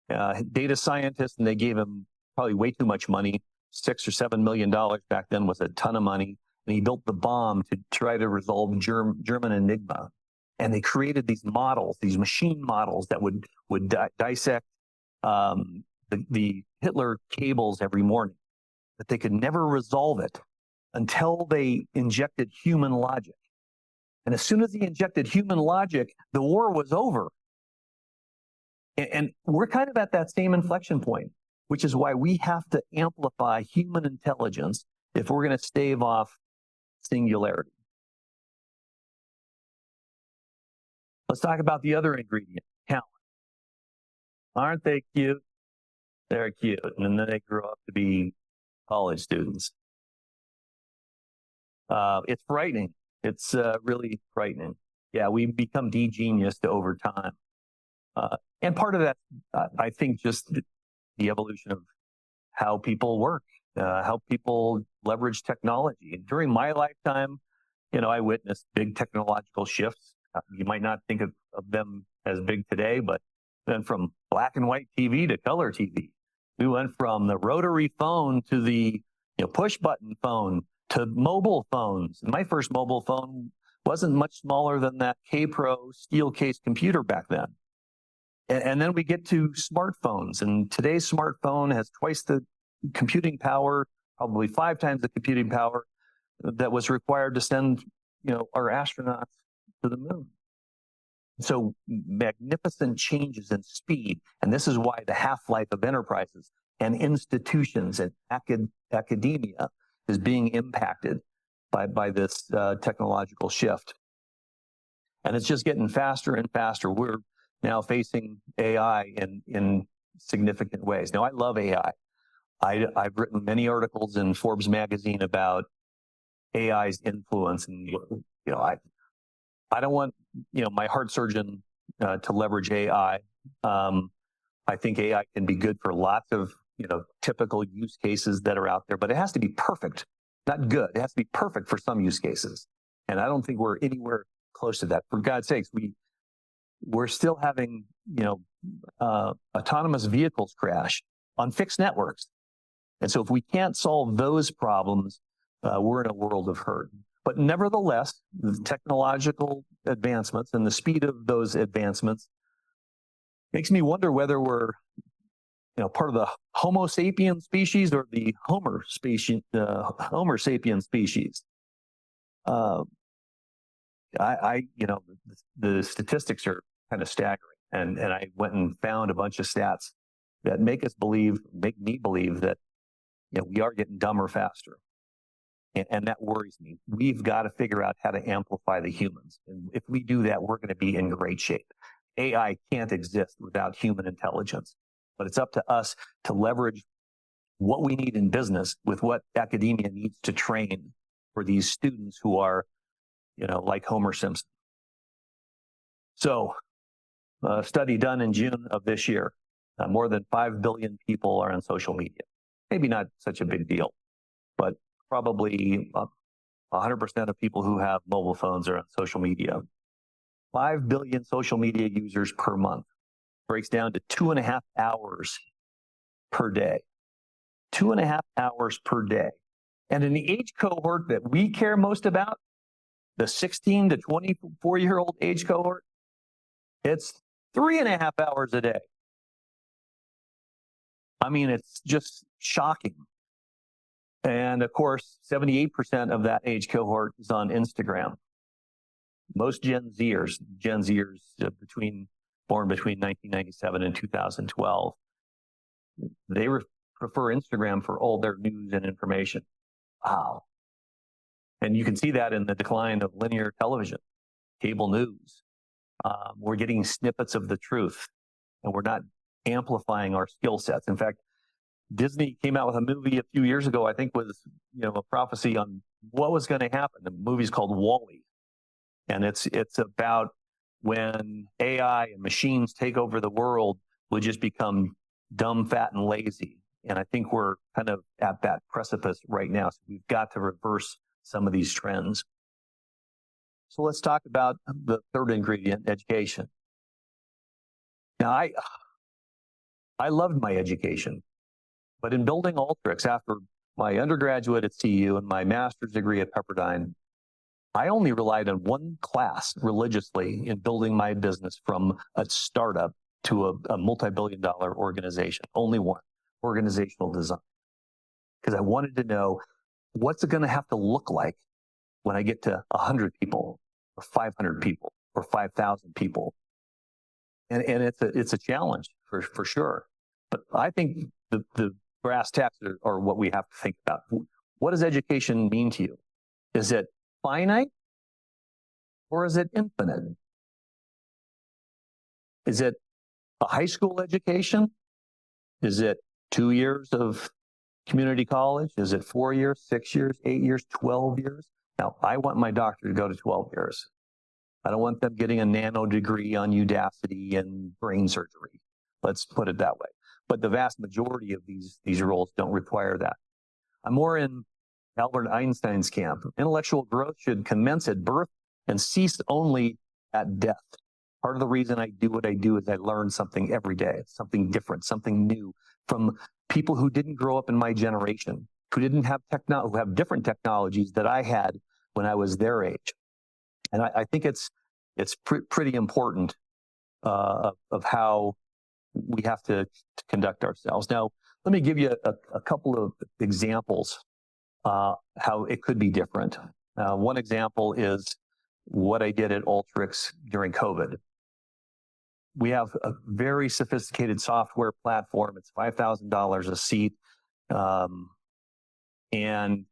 Data scientist, and they gave him probably way too much money. $6 or $7 million back then was a ton of money. And he built the bomb to try to resolve German Enigma. And they created these models, these machine models that would dissect the Hitler cables every morning. But they could never resolve it until they injected human logic. And as soon as he injected human logic, the war was over. And we're kind of at that same inflection point, which is why we have to amplify human intelligence if we're going to stave off singularity. Let's talk about the other ingredient, talent. Aren't they cute? They're cute. And then they grow up to be college students. It's frightening. It's really frightening. Yeah, we become de-geniused over time. And part of that, I think, just the evolution of how people work, how people leverage technology. And during my lifetime, I witnessed big technological shifts. You might not think of them as big today, but then from black and white TV to color TV. We went from the rotary phone to the push button phone to mobile phones. And my first mobile phone wasn't much smaller than that K-Pro steel case computer back then. And then we get to smartphones, and today's smartphone has twice the computing power, probably 5 times the computing power that was required to send, our astronauts to the moon. So magnificent changes in speed. And this is why the half-life of enterprises and institutions and academia is being impacted by this technological shift. And it's just getting faster and faster. We're now facing AI in significant ways. Now, I love AI. I've written many articles in Forbes magazine about AI's influence, and I don't want my heart surgeon to leverage AI. I think AI can be good for lots of typical use cases that are out there, but it has to be perfect, not good. It has to be perfect for some use cases, and I don't think we're anywhere close to that. For God's sakes, we're still having autonomous vehicles crash on fixed networks, and so if we can't solve those problems, we're in a world of hurt. But nevertheless, the technological advancements and the speed of those advancements makes me wonder whether we're part of the Homo sapien species or the Homer sapien species. The statistics are kind of staggering, and I went and found a bunch of stats that make me believe that we are getting dumber faster. And that worries me. We've got to figure out how to amplify the humans. And if we do that, we're going to be in great shape. AI can't exist without human intelligence, but it's up to us to leverage what we need in business with what academia needs to train for these students who are, like Homer Simpson. So, a study done in June of this year, more than 5 billion people are on social media. Maybe not such a big deal, but probably 100% of people who have mobile phones are on social media. 5 billion social media users per month breaks down to 2.5 hours per day. 2.5 hours per day. And in the age cohort that we care most about, the 16 to 24-year-old age cohort, it's 3.5 hours a day. I mean, it's just shocking. And of course, 78% of that age cohort is on Instagram. Most Gen Zers born between 1997 and 2012, they prefer Instagram for all their news and information. Wow. And you can see that in the decline of linear television, cable news. We're getting snippets of the truth, and we're not amplifying our skill sets. In fact, Disney came out with a movie a few years ago, I think was, a prophecy on what was going to happen. The movie's called WALL-E. And it's about when AI and machines take over the world, we'll just become dumb, fat, and lazy. And I think we're kind of at that precipice right now. So we've got to reverse some of these trends. So let's talk about the third ingredient, education. Now, I loved my education. But in building Alteryx, after my undergraduate at CU and my master's degree at Pepperdine, I only relied on one class religiously in building my business from a startup to a multi-billion-dollar organization. Only one, organizational design. Because I wanted to know, what's it going to have to look like when I get to 100 people or 500 people or 5,000 people? And it's a challenge for sure. But I think the brass tacks are what we have to think about. What does education mean to you? Is it finite or is it infinite? Is it a high school education? Is it 2 years of community college? Is it 4 years, 6 years, 8 years, 12 years? Now, I want my doctor to go to 12 years. I don't want them getting a nano degree on Udacity and brain surgery. Let's put it that way. But the vast majority of these roles don't require that. I'm more in Albert Einstein's camp. Intellectual growth should commence at birth and cease only at death. Part of the reason I do what I do is I learn something every day, something different, something new from people who didn't grow up in my generation, who didn't have who have different technologies that I had when I was their age. And I think it's pretty important of how we have to conduct ourselves. Now, let me give you a couple of examples how it could be different. One example is what I did at Alteryx during COVID. we have a very sophisticated software platform. It's $5,000 a seat. And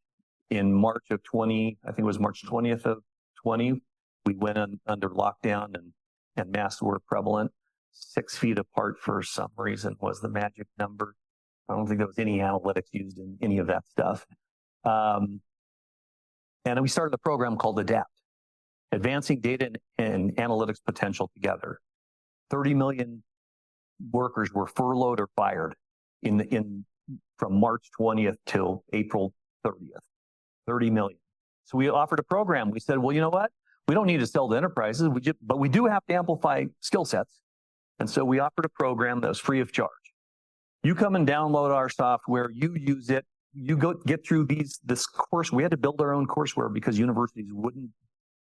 in March of 20, I think it was March 20th of 20, we went under lockdown and masks were prevalent. 6 feet apart for some reason was the magic number. I don't think there was any analytics used in any of that stuff. And we started a program called ADAPT, Advancing Data and Analytics Potential Together. 30 million workers were furloughed or fired from March 20th till April 30th. 30 million. So we offered a program. We said, well, you know what? We don't need to sell to enterprises, but we do have to amplify skill sets. And so we offered a program that was free of charge. You come and download our software, you use it, you go get through this course. We had to build our own courseware because universities wouldn't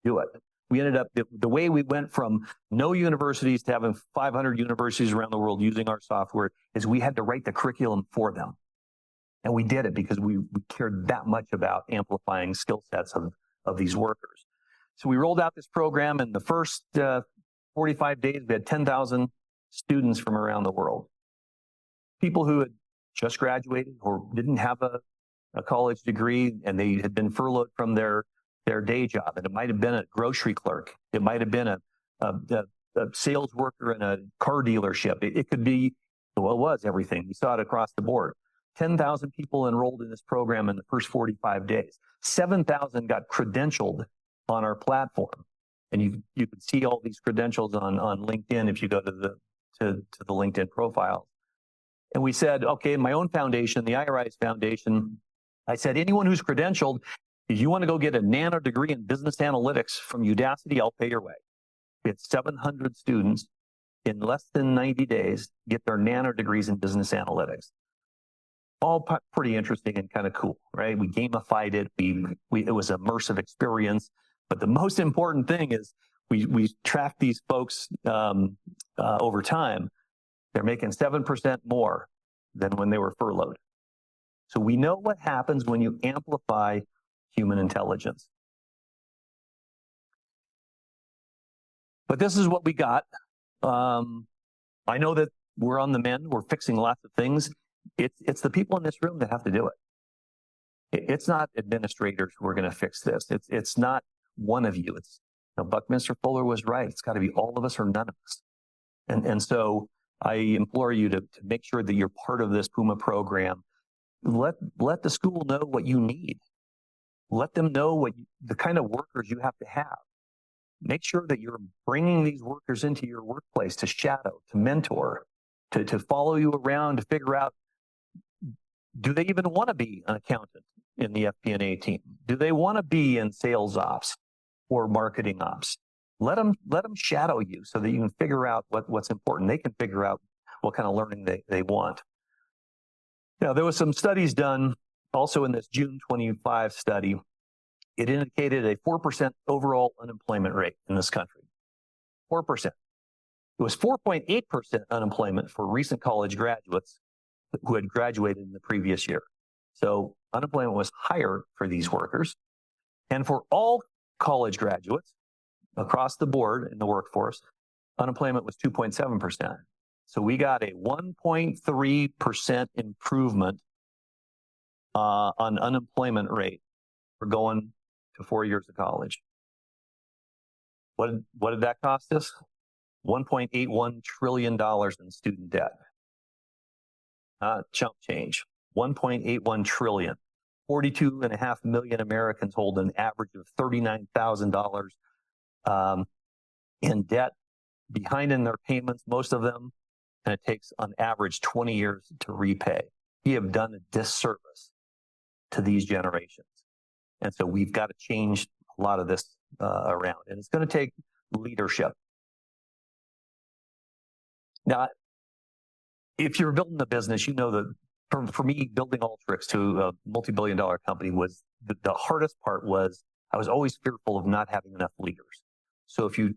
do it. We ended up, the way we went from no universities to having 500 universities around the world using our software is we had to write the curriculum for them. And we did it because we cared that much about amplifying skill sets of these workers. So we rolled out this program. In the first 45 days, we had 10,000 students from around the world. People who had just graduated or didn't have a college degree, and they had been furloughed from their day job. And it might have been a grocery clerk. It might have been a sales worker in a car dealership. It could be, well, it was everything. We saw it across the board. 10,000 people enrolled in this program in the first 45 days. 7,000 got credentialed on our platform. And you can see all these credentials on LinkedIn if you go to the LinkedIn profile. And we said, okay, my own foundation, the IRI's Foundation, I said, anyone who's credentialed, if you want to go get a nano degree in business analytics from Udacity, I'll pay your way. We had 700 students in less than 90 days get their nano degrees in business analytics. All pretty interesting and kind of cool, right? We gamified it. It was an immersive experience. But the most important thing is we tracked these folks over time. They're making 7% more than when they were furloughed. So we know what happens when you amplify human intelligence. But this is what we got. I know that we're on the mend. We're fixing lots of things. It's the people in this room that have to do it. It's not administrators who are going to fix this. It's not one of you. Buckminster Fuller was right. It's got to be all of us or none of us. And so I implore you to make sure that you're part of this Puma program. Let the school know what you need. Let them know the kind of workers you have to have. Make sure that you're bringing these workers into your workplace to shadow, to mentor, to follow you around, to figure out, do they even want to be an accountant in the FP&A team? Do they want to be in sales ops or marketing ops? Let them shadow you so that you can figure out what's important. They can figure out what kind of learning they want. Now, there was some studies done also in this June 25 study. It indicated a 4% overall unemployment rate in this country. 4%. It was 4.8% unemployment for recent college graduates who had graduated in the previous year. So unemployment was higher for these workers. And for all college graduates across the board in the workforce, unemployment was 2.7%. So we got a 1.3% improvement on unemployment rate for going to 4 years of college. What did that cost us? $1.81 trillion in student debt. Chump change. 1.81 trillion. 42.5 million Americans hold an average of $39,000 in debt, behind in their payments, most of them, and it takes on average 20 years to repay. We have done a disservice to these generations. And so we've got to change a lot of this around, and it's going to take leadership. Now, if you're building a business, you know that for me, building Alteryx to a multi-billion-dollar company was the hardest part. Was I was always fearful of not having enough leaders. So if you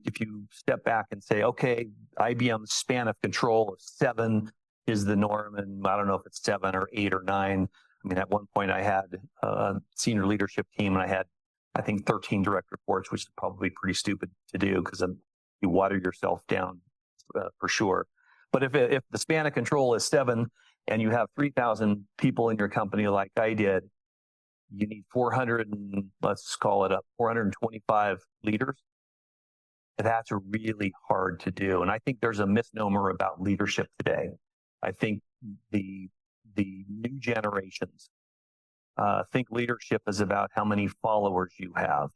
step back and say, okay, IBM's span of control of 7 is the norm, and I don't know if it's 7 or 8 or 9. I mean, at one point I had a senior leadership team, and I had, I think, 13 direct reports, which is probably pretty stupid to do because you water yourself down for sure. But if the span of control is 7 and you have 3,000 people in your company like I did, you need 400 and let's call it up 425 leaders. That's really hard to do. And I think there's a misnomer about leadership today. I think the new generations think leadership is about how many followers you have.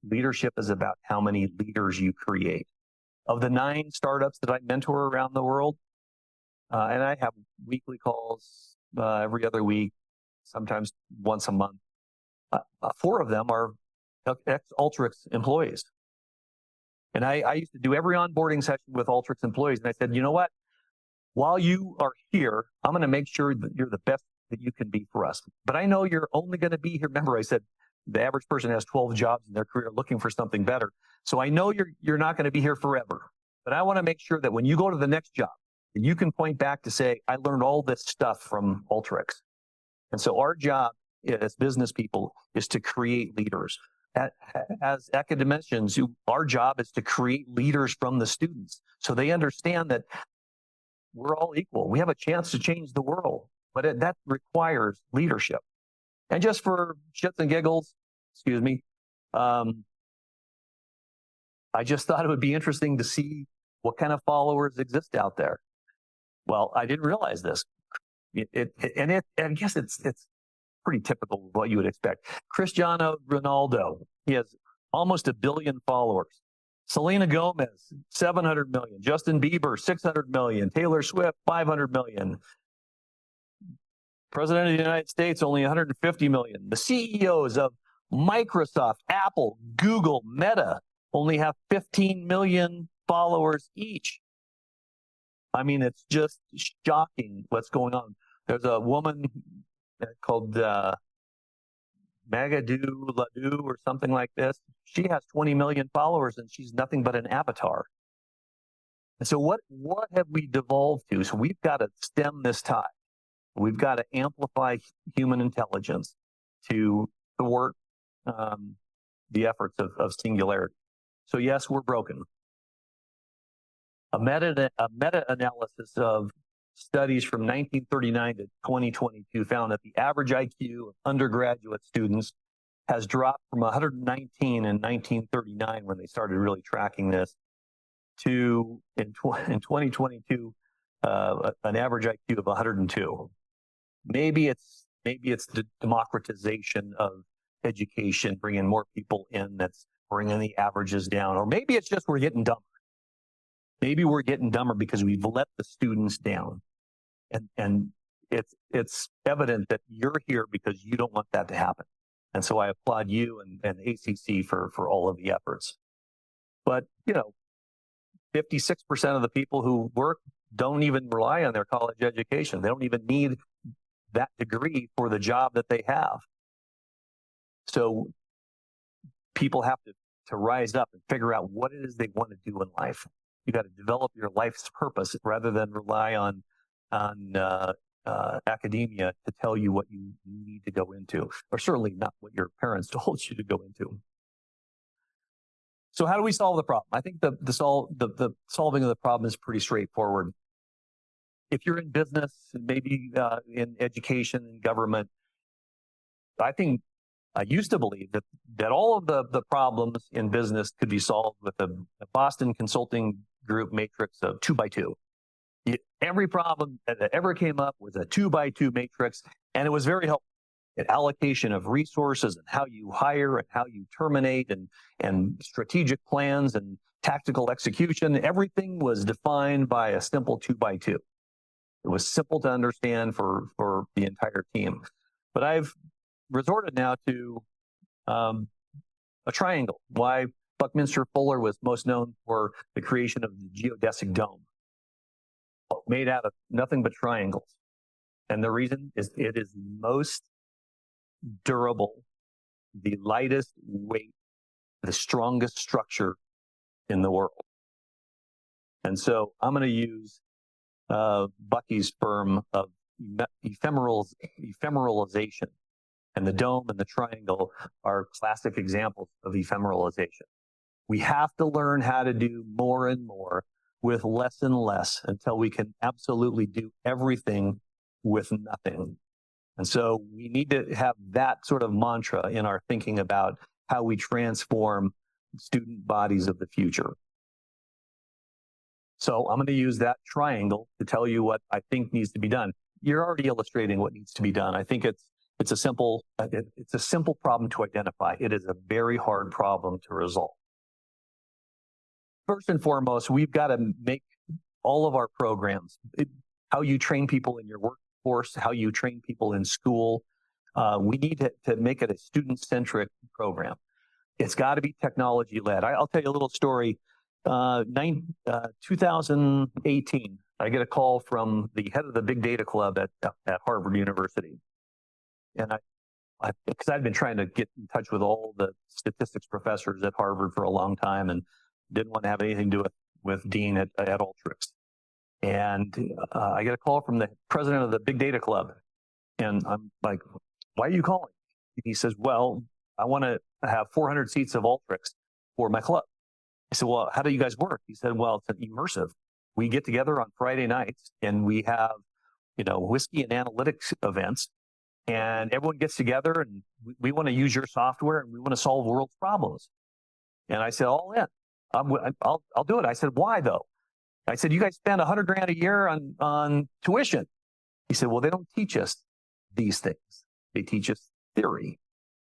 Leadership is about how many leaders you create. Of the 9 startups that I mentor around the world, and I have weekly calls every other week, sometimes once a month, 4 of them are ex-Alteryx employees. And I used to do every onboarding session with Alteryx employees, and I said, you know what? While you are here, I'm going to make sure that you're the best that you can be for us. But I know you're only going to be here. Remember, I said the average person has 12 jobs in their career looking for something better. So I know you're not going to be here forever. But I want to make sure that when you go to the next job, that you can point back to say, I learned all this stuff from Alteryx. And so our job as business people is to create leaders. As academicians, our job is to create leaders from the students so they understand that we're all equal. We have a chance to change the world, but that requires leadership. And just for shits and giggles, excuse me, I just thought it would be interesting to see what kind of followers exist out there. Well, I didn't realize this. I guess it's pretty typical of what you would expect. Cristiano Ronaldo, he has almost 1 billion followers. Selena Gomez, 700 million. Justin Bieber, 600 million. Taylor Swift, 500 million. President of the United States, only 150 million. The CEOs of Microsoft, Apple, Google, Meta only have 15 million followers each. I mean, it's just shocking what's going on. There's a woman called Magadou Ladou or something like this. She has 20 million followers and she's nothing but an avatar. And so what have we devolved to? So we've got to stem this tide. We've got to amplify human intelligence to thwart the efforts of singularity. So yes, we're broken. A meta-analysis of studies from 1939 to 2022 found that the average IQ of undergraduate students has dropped from 119 in 1939 when they started really tracking this to in 2022 an average IQ of 102. Maybe it's the democratization of education, bringing more people in that's bringing the averages down, or maybe it's just we're getting dumber. Maybe we're getting dumber because we've let the students down. And it's evident that you're here because you don't want that to happen. And so I applaud you and ACC for all of the efforts. But, 56% of the people who work don't even rely on their college education. They don't even need that degree for the job that they have. So people have to rise up and figure out what it is they want to do in life. You got to develop your life's purpose rather than rely on academia to tell you what you need to go into, or certainly not what your parents told you to go into. So how do we solve the problem? I think the solving of the problem is pretty straightforward. If you're in business, maybe in education and government, I think I used to believe that all of the problems in business could be solved with a Boston Consulting Group matrix of 2x2. Every problem that ever came up was a 2x2 matrix, and it was very helpful. An allocation of resources and how you hire and how you terminate and strategic plans and tactical execution. Everything was defined by a simple 2x2. It was simple to understand for the entire team. But I've resorted now to a triangle. Why Buckminster Fuller was most known for the creation of the geodesic dome, made out of nothing but triangles. And the reason is it is most durable, the lightest weight, the strongest structure in the world. And so I'm going to use Bucky's firm of ephemeralization. And the dome and the triangle are classic examples of ephemeralization. We have to learn how to do more and more with less and less until we can absolutely do everything with nothing. And so we need to have that sort of mantra in our thinking about how we transform student bodies of the future. So I'm going to use that triangle to tell you what I think needs to be done. You're already illustrating what needs to be done. I think it's a simple problem to identify. It is a very hard problem to resolve. First and foremost, we've got to make all of our programs, how you train people in your workforce, how you train people in school. We need to make it a student-centric program. It's got to be technology-led. I'll tell you a little story. 2018, I get a call from the head of the Big Data Club at Harvard University. And because I've been trying to get in touch with all the statistics professors at Harvard for a long time and didn't want to have anything to do with Dean at Alteryx. And I get a call from the president of the Big Data Club. And I'm like, why are you calling? He says, well, I want to have 400 seats of Alteryx for my club. I said, well, how do you guys work? He said, well, it's immersive. We get together on Friday nights and we have, whiskey and analytics events, and everyone gets together and we want to use your software and we want to solve world's problems. And I said, all in. I'll do it. I said, why though? I said, you guys spend $100,000 a year on tuition. He said, well, they don't teach us these things. They teach us theory.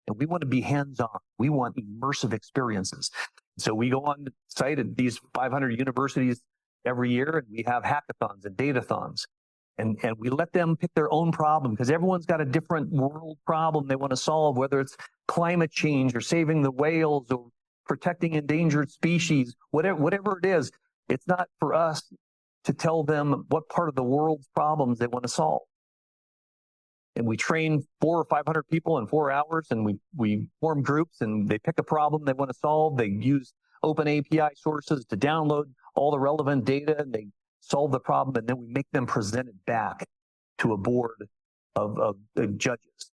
And we want to be hands-on. We want immersive experiences. So we go on site at these 500 universities every year, and we have hackathons and datathons. And we let them pick their own problem, because everyone's got a different world problem they want to solve, whether it's climate change or saving the whales or protecting endangered species, whatever it is. It's not for us to tell them what part of the world's problems they want to solve. And we train 400 or 500 people in 4 hours, and we form groups, and they pick a problem they want to solve. They use open API sources to download all the relevant data, and they solve the problem, and then we make them present it back to a board of judges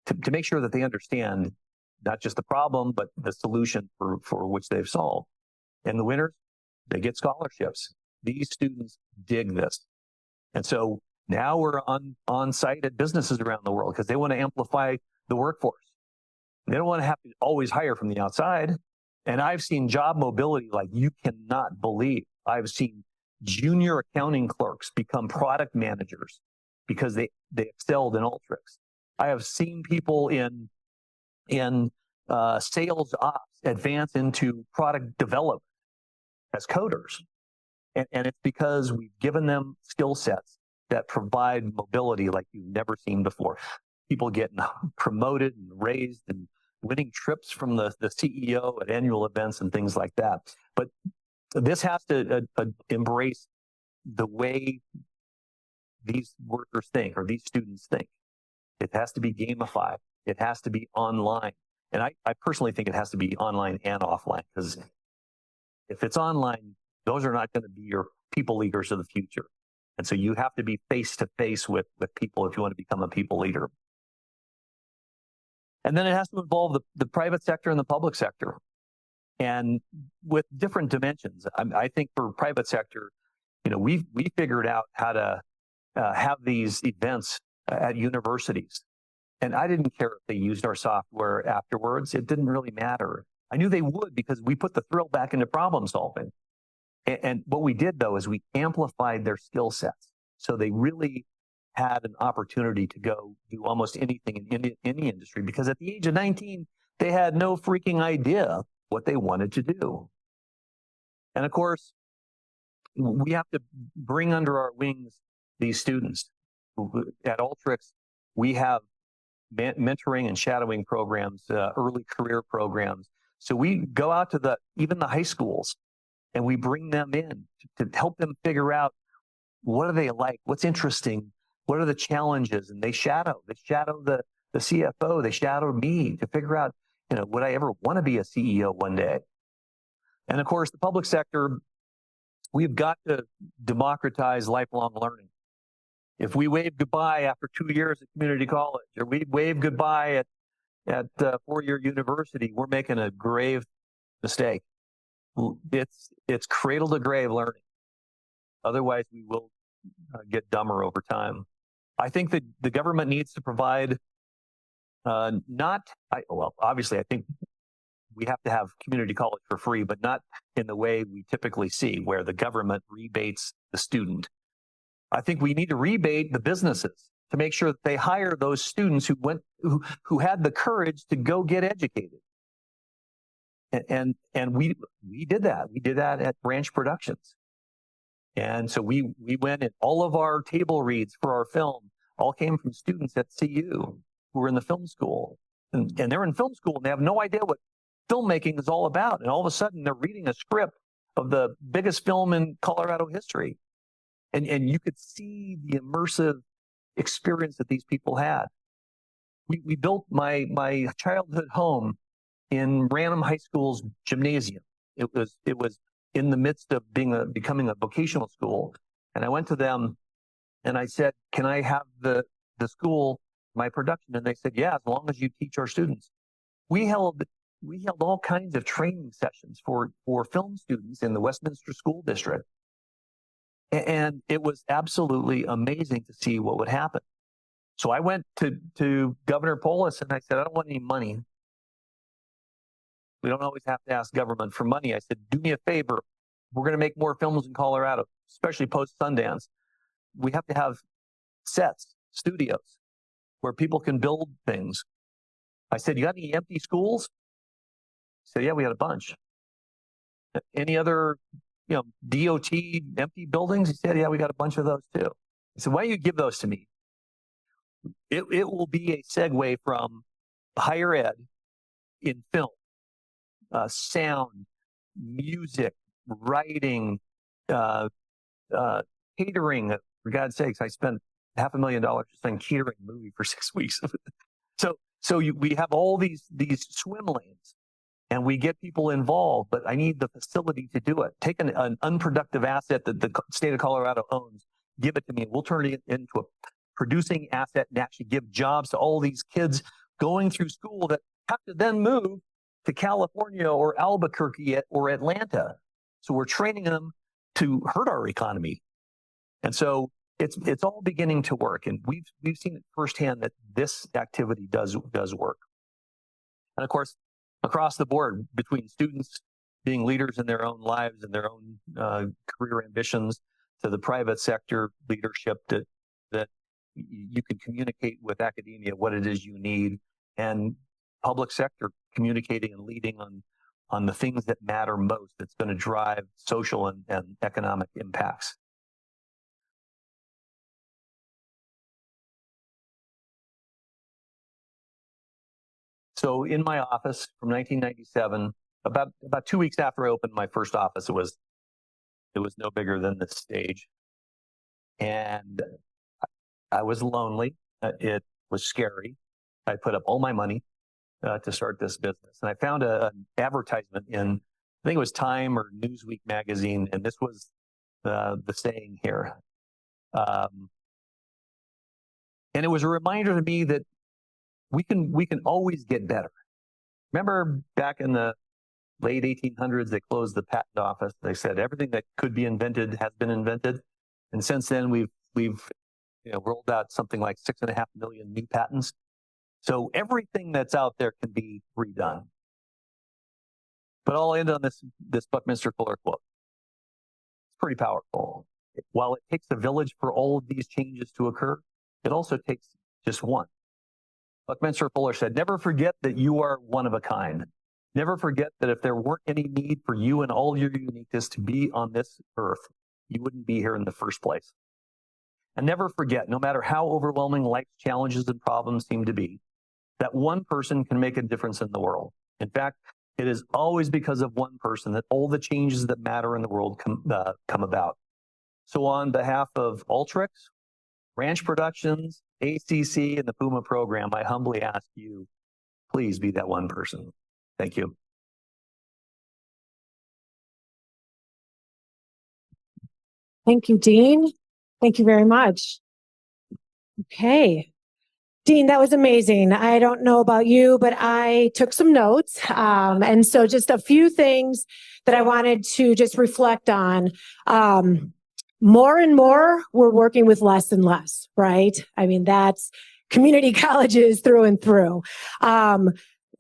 to make sure that they understand not just the problem, but the solution for which they've solved. And the winners, they get scholarships. These students dig this. And so now we're on site at businesses around the world because they want to amplify the workforce. They don't want to have to always hire from the outside. And I've seen job mobility like you cannot believe. I've seen junior accounting clerks become product managers because they excelled in Alteryx. I have seen people in sales ops advance into product development as coders. And it's because we've given them skill sets that provide mobility like you've never seen before. People getting promoted and raised and winning trips from the CEO at annual events and things like that. But this has to embrace the way these workers think or these students think. It has to be gamified. It has to be online. And I personally think it has to be online and offline, because if it's online, those are not going to be your people leaders of the future. And so you have to be face to face with people if you want to become a people leader. And then it has to involve the private sector and the public sector, and with different dimensions. I think for private sector, we figured out how to have these events at universities. And I didn't care if they used our software afterwards. It didn't really matter. I knew they would because we put the thrill back into problem solving. And what we did, though, is we amplified their skill sets. So they really had an opportunity to go do almost anything in any industry, because at the age of 19, they had no freaking idea what they wanted to do. And of course, we have to bring under our wings these students. At Alteryx, we have mentoring and shadowing programs, early career programs. So we go out to even the high schools, and we bring them in to help them figure out what do they like, what's interesting, what are the challenges, and they shadow the CFO, they shadow me to figure out, would I ever want to be a CEO one day? And of course, the public sector, we've got to democratize lifelong learning. If we wave goodbye after 2 years at community college, or we wave goodbye at four-year university, we're making a grave mistake. It's cradle to grave learning. Otherwise, we will get dumber over time. I think that the government needs to provide obviously, I think we have to have community college for free, but not in the way we typically see, where the government rebates the student. I think we need to rebate the businesses to make sure that they hire those students who had the courage to go get educated. And we did that. We did that at Branch Productions. And so we went, and all of our table reads for our film all came from students at CU who were in the film school. And they're in film school and they have no idea what filmmaking is all about. And all of a sudden they're reading a script of the biggest film in Colorado history. And you could see the immersive experience that these people had. We built my childhood home in Branham High School's gymnasium. It was in the midst of becoming a vocational school. And I went to them and I said, can I have the school, my production? And they said, yeah, as long as you teach our students. We held all kinds of training sessions for film students in the Westminster School District. And it was absolutely amazing to see what would happen. So I went to Governor Polis and I said, I don't want any money. We don't always have to ask government for money. I said, do me a favor. We're going to make more films in Colorado, especially post Sundance. We have to have sets, studios, where people can build things. I said, you got any empty schools? He said, yeah, we had a bunch. Any other, DOT empty buildings? He said, yeah, we got a bunch of those too. I said, why don't you give those to me? It will be a segue from higher ed in film, sound, music, writing, catering. For God's sakes, I spent $500,000 just on catering a movie for 6 weeks. We have all these swim lanes, and we get people involved, but I need the facility to do it. Take an unproductive asset that the state of Colorado owns, give it to me, and we'll turn it into a producing asset and actually give jobs to all these kids going through school that have to then move to California or Albuquerque or Atlanta. So we're training them to hurt our economy. And so it's all beginning to work. And we've seen it firsthand that this activity does work. And of course, across the board, between students being leaders in their own lives and their own career ambitions, to the private sector leadership that you can communicate with academia what it is you need, and public sector communicating and leading on the things that matter most, that's going to drive social and economic impacts. So in my office from 1997, about 2 weeks after I opened my first office, it was no bigger than this stage. And I was lonely. It was scary. I put up all my money to start this business. And I found an advertisement in, I think it was Time or Newsweek magazine, and this was the saying here. And it was a reminder to me that we can always get better. Remember back in the late 1800s, they closed the patent office. They said everything that could be invented has been invented. And since then, we've rolled out something like 6.5 million new patents. So everything that's out there can be redone. But I'll end on this Buckminster Fuller quote. It's pretty powerful. While it takes a village for all of these changes to occur, it also takes just one. Buckminster Fuller said, never forget that you are one of a kind. Never forget that if there weren't any need for you and all your uniqueness to be on this earth, you wouldn't be here in the first place. And never forget, no matter how overwhelming life's challenges and problems seem to be, that one person can make a difference in the world. In fact, it is always because of one person that all the changes that matter in the world come about. So on behalf of Alteryx, Branch Productions, ACC, and the Puma program, I humbly ask you, please be that one person. Thank you. Thank you, Dean. Thank you very much. Okay. Dean, that was amazing. I don't know about you, but I took some notes. And so just a few things that I wanted to just reflect on. more and more, we're working with less and less, right? I mean, that's community colleges through and through.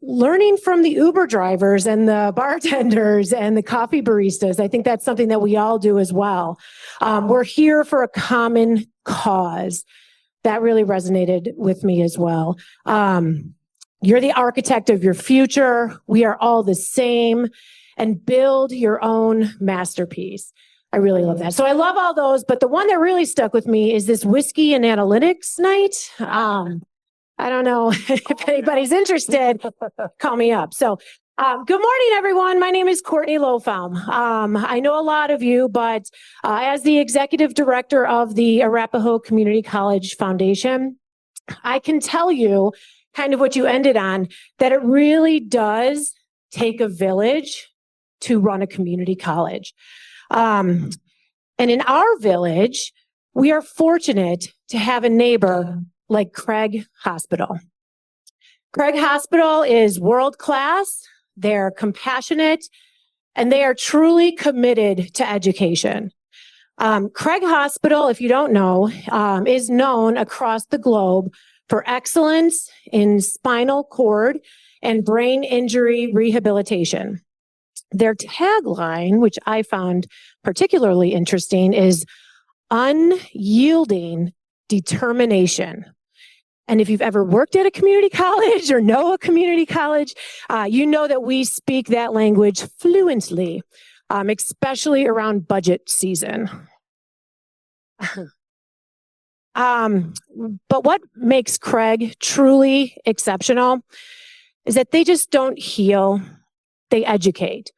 Learning from the Uber drivers and the bartenders and the coffee baristas, I think that's something that we all do as well. We're here for a common cause. That really resonated with me as well. You're the architect of your future. We are all the same, and build your own masterpiece. I really love that. So I love all those, but the one that really stuck with me is this whiskey and analytics night. I don't know if anybody's interested, call me up. So good morning, everyone. My name is Courtney Lofaum. I know a lot of you, but as the executive director of the Arapahoe Community College Foundation, I can tell you kind of what you ended on, that it really does take a village to run a community college. And in our village, we are fortunate to have a neighbor like Craig Hospital. Craig Hospital is world-class, they're compassionate, and they are truly committed to education. Craig Hospital, if you don't know, is known across the globe for excellence in spinal cord and brain injury rehabilitation. Their tagline, which I found particularly interesting, is unyielding determination. And if you've ever worked at a community college or know a community college, you know that we speak that language fluently, especially around budget season. But what makes Craig truly exceptional is that they just don't heal, they educate.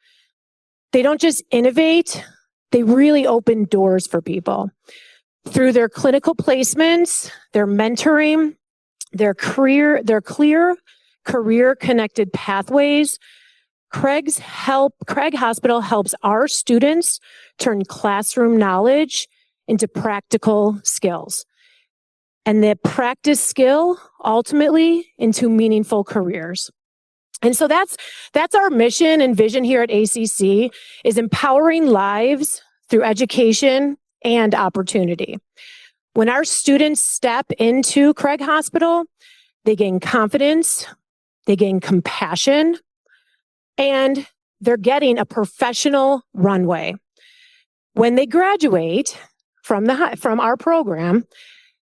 They don't just innovate, they really open doors for people. Through their clinical placements, their mentoring, their clear career-connected pathways, Craig Hospital helps our students turn classroom knowledge into practical skills. And the practice skill ultimately into meaningful careers. And so that's our mission and vision here at ACC, is empowering lives through education and opportunity. When our students step into Craig Hospital, they gain confidence, they gain compassion, and they're getting a professional runway. When they graduate from our program,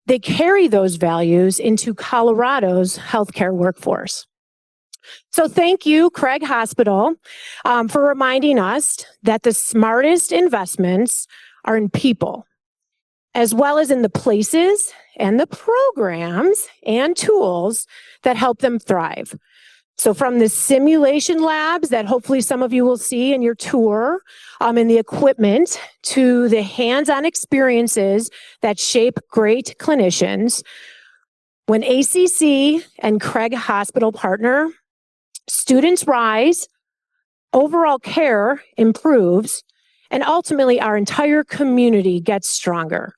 they carry those values into Colorado's healthcare workforce. So thank you, Craig Hospital, for reminding us that the smartest investments are in people, as well as in the places and the programs and tools that help them thrive. So from the simulation labs that hopefully some of you will see in your tour, and the equipment, to the hands-on experiences that shape great clinicians, when ACC and Craig Hospital partner, students rise, overall care improves, and ultimately our entire community gets stronger.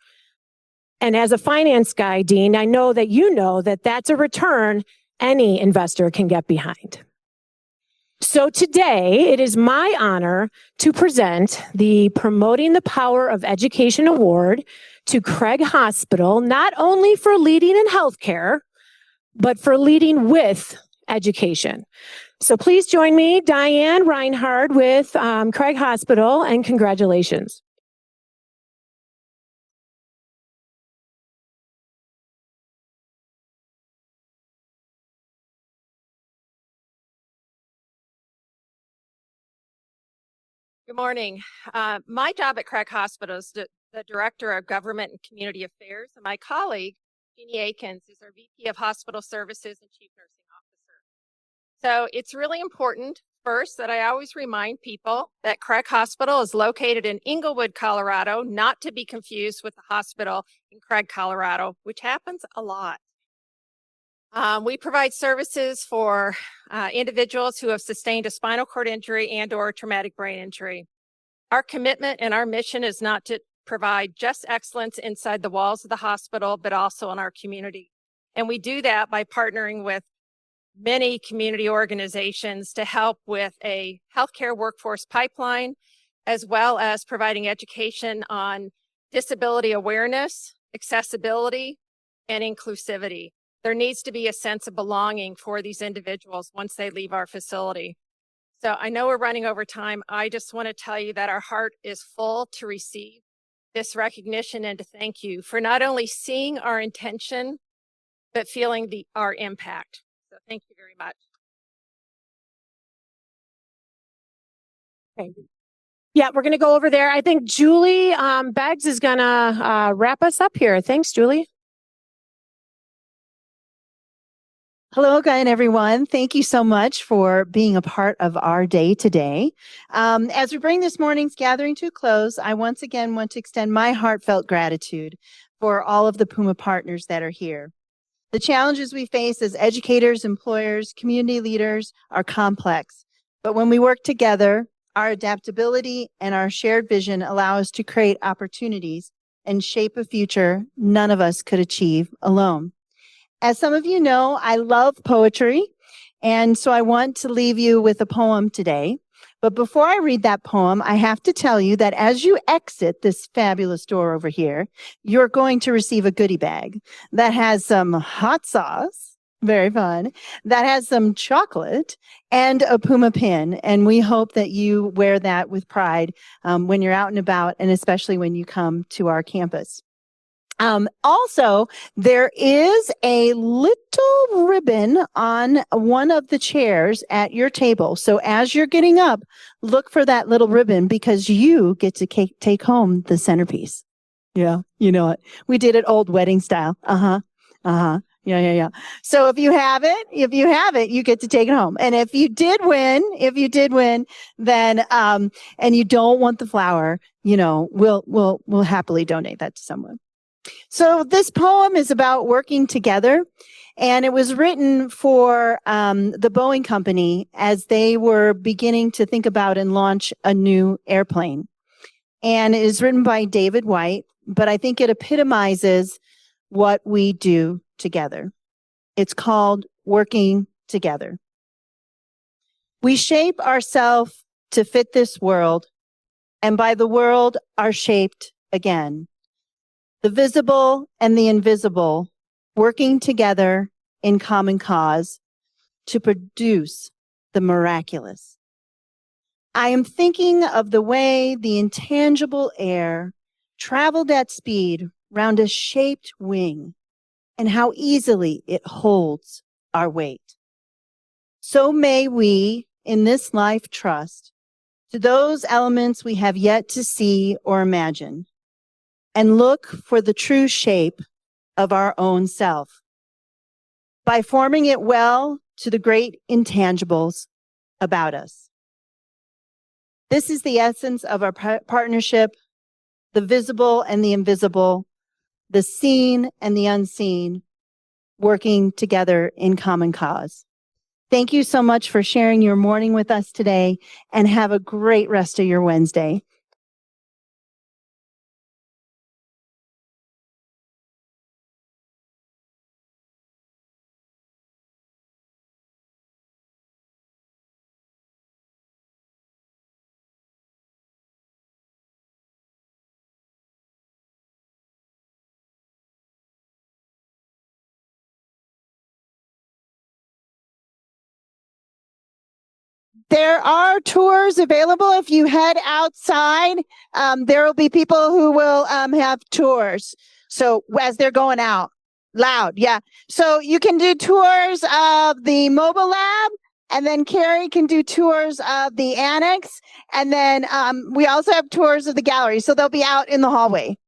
And as a finance guy, Dean, I know that you know that that's a return any investor can get behind. So today, it is my honor to present the Promoting the Power of Education Award to Craig Hospital, not only for leading in healthcare, but for leading with education. So please join me, Diane Reinhard with Craig Hospital, and congratulations. Good morning. My job at Craig Hospital is the Director of Government and Community Affairs, and my colleague, Jeannie Akins, is our VP of Hospital Services and Chief Nursing Officer. So it's really important, first, that I always remind people that Craig Hospital is located in Englewood, Colorado, not to be confused with the hospital in Craig, Colorado, which happens a lot. We provide services for individuals who have sustained a spinal cord injury and/or traumatic brain injury. Our commitment and our mission is not to provide just excellence inside the walls of the hospital, but also in our community. And we do that by partnering with many community organizations to help with a healthcare workforce pipeline, as well as providing education on disability awareness, accessibility, and inclusivity. There needs to be a sense of belonging for these individuals once they leave our facility. So I know we're running over time. I just want to tell you that our heart is full to receive this recognition and to thank you for not only seeing our intention, but feeling our impact. So thank you very much. Okay. Yeah, we're going to go over there. I think Julie Beggs is going to wrap us up here. Thanks, Julie. Hello again, everyone. Thank you so much for being a part of our day today. As we bring this morning's gathering to a close, I once again want to extend my heartfelt gratitude for all of the Puma partners that are here. The challenges we face as educators, employers, community leaders are complex, but when we work together, our adaptability and our shared vision allow us to create opportunities and shape a future none of us could achieve alone. As some of you know, I love poetry, and so I want to leave you with a poem today. But before I read that poem, I have to tell you that as you exit this fabulous door over here, you're going to receive a goodie bag that has some hot sauce, very fun, that has some chocolate, and a Puma pin. And we hope that you wear that with pride when you're out and about, and especially when you come to our campus. Also, there is a little ribbon on one of the chairs at your table. So as you're getting up, look for that little ribbon because you get to take home the centerpiece. Yeah, you know it. We did it old wedding style. Yeah. So if you have it, you get to take it home. And if you did win, then and you don't want the flower, we'll happily donate that to someone. So this poem is about working together, and it was written for the Boeing company as they were beginning to think about and launch a new airplane. And it is written by David White, but I think it epitomizes what we do together. It's called Working Together. We shape ourselves to fit this world, and by the world are shaped again. The visible and the invisible working together in common cause to produce the miraculous. I am thinking of the way the intangible air traveled at speed round a shaped wing and how easily it holds our weight. So may we in this life trust to those elements we have yet to see or imagine, and look for the true shape of our own self by forming it well to the great intangibles about us. This is the essence of our partnership, the visible and the invisible, the seen and the unseen, working together in common cause. Thank you so much for sharing your morning with us today, and have a great rest of your Wednesday. There are tours available. If you head outside, there will be people who will have tours. So as they're going out loud. Yeah. So you can do tours of the mobile lab, and then Carrie can do tours of the annex. And then we also have tours of the gallery. So they'll be out in the hallway.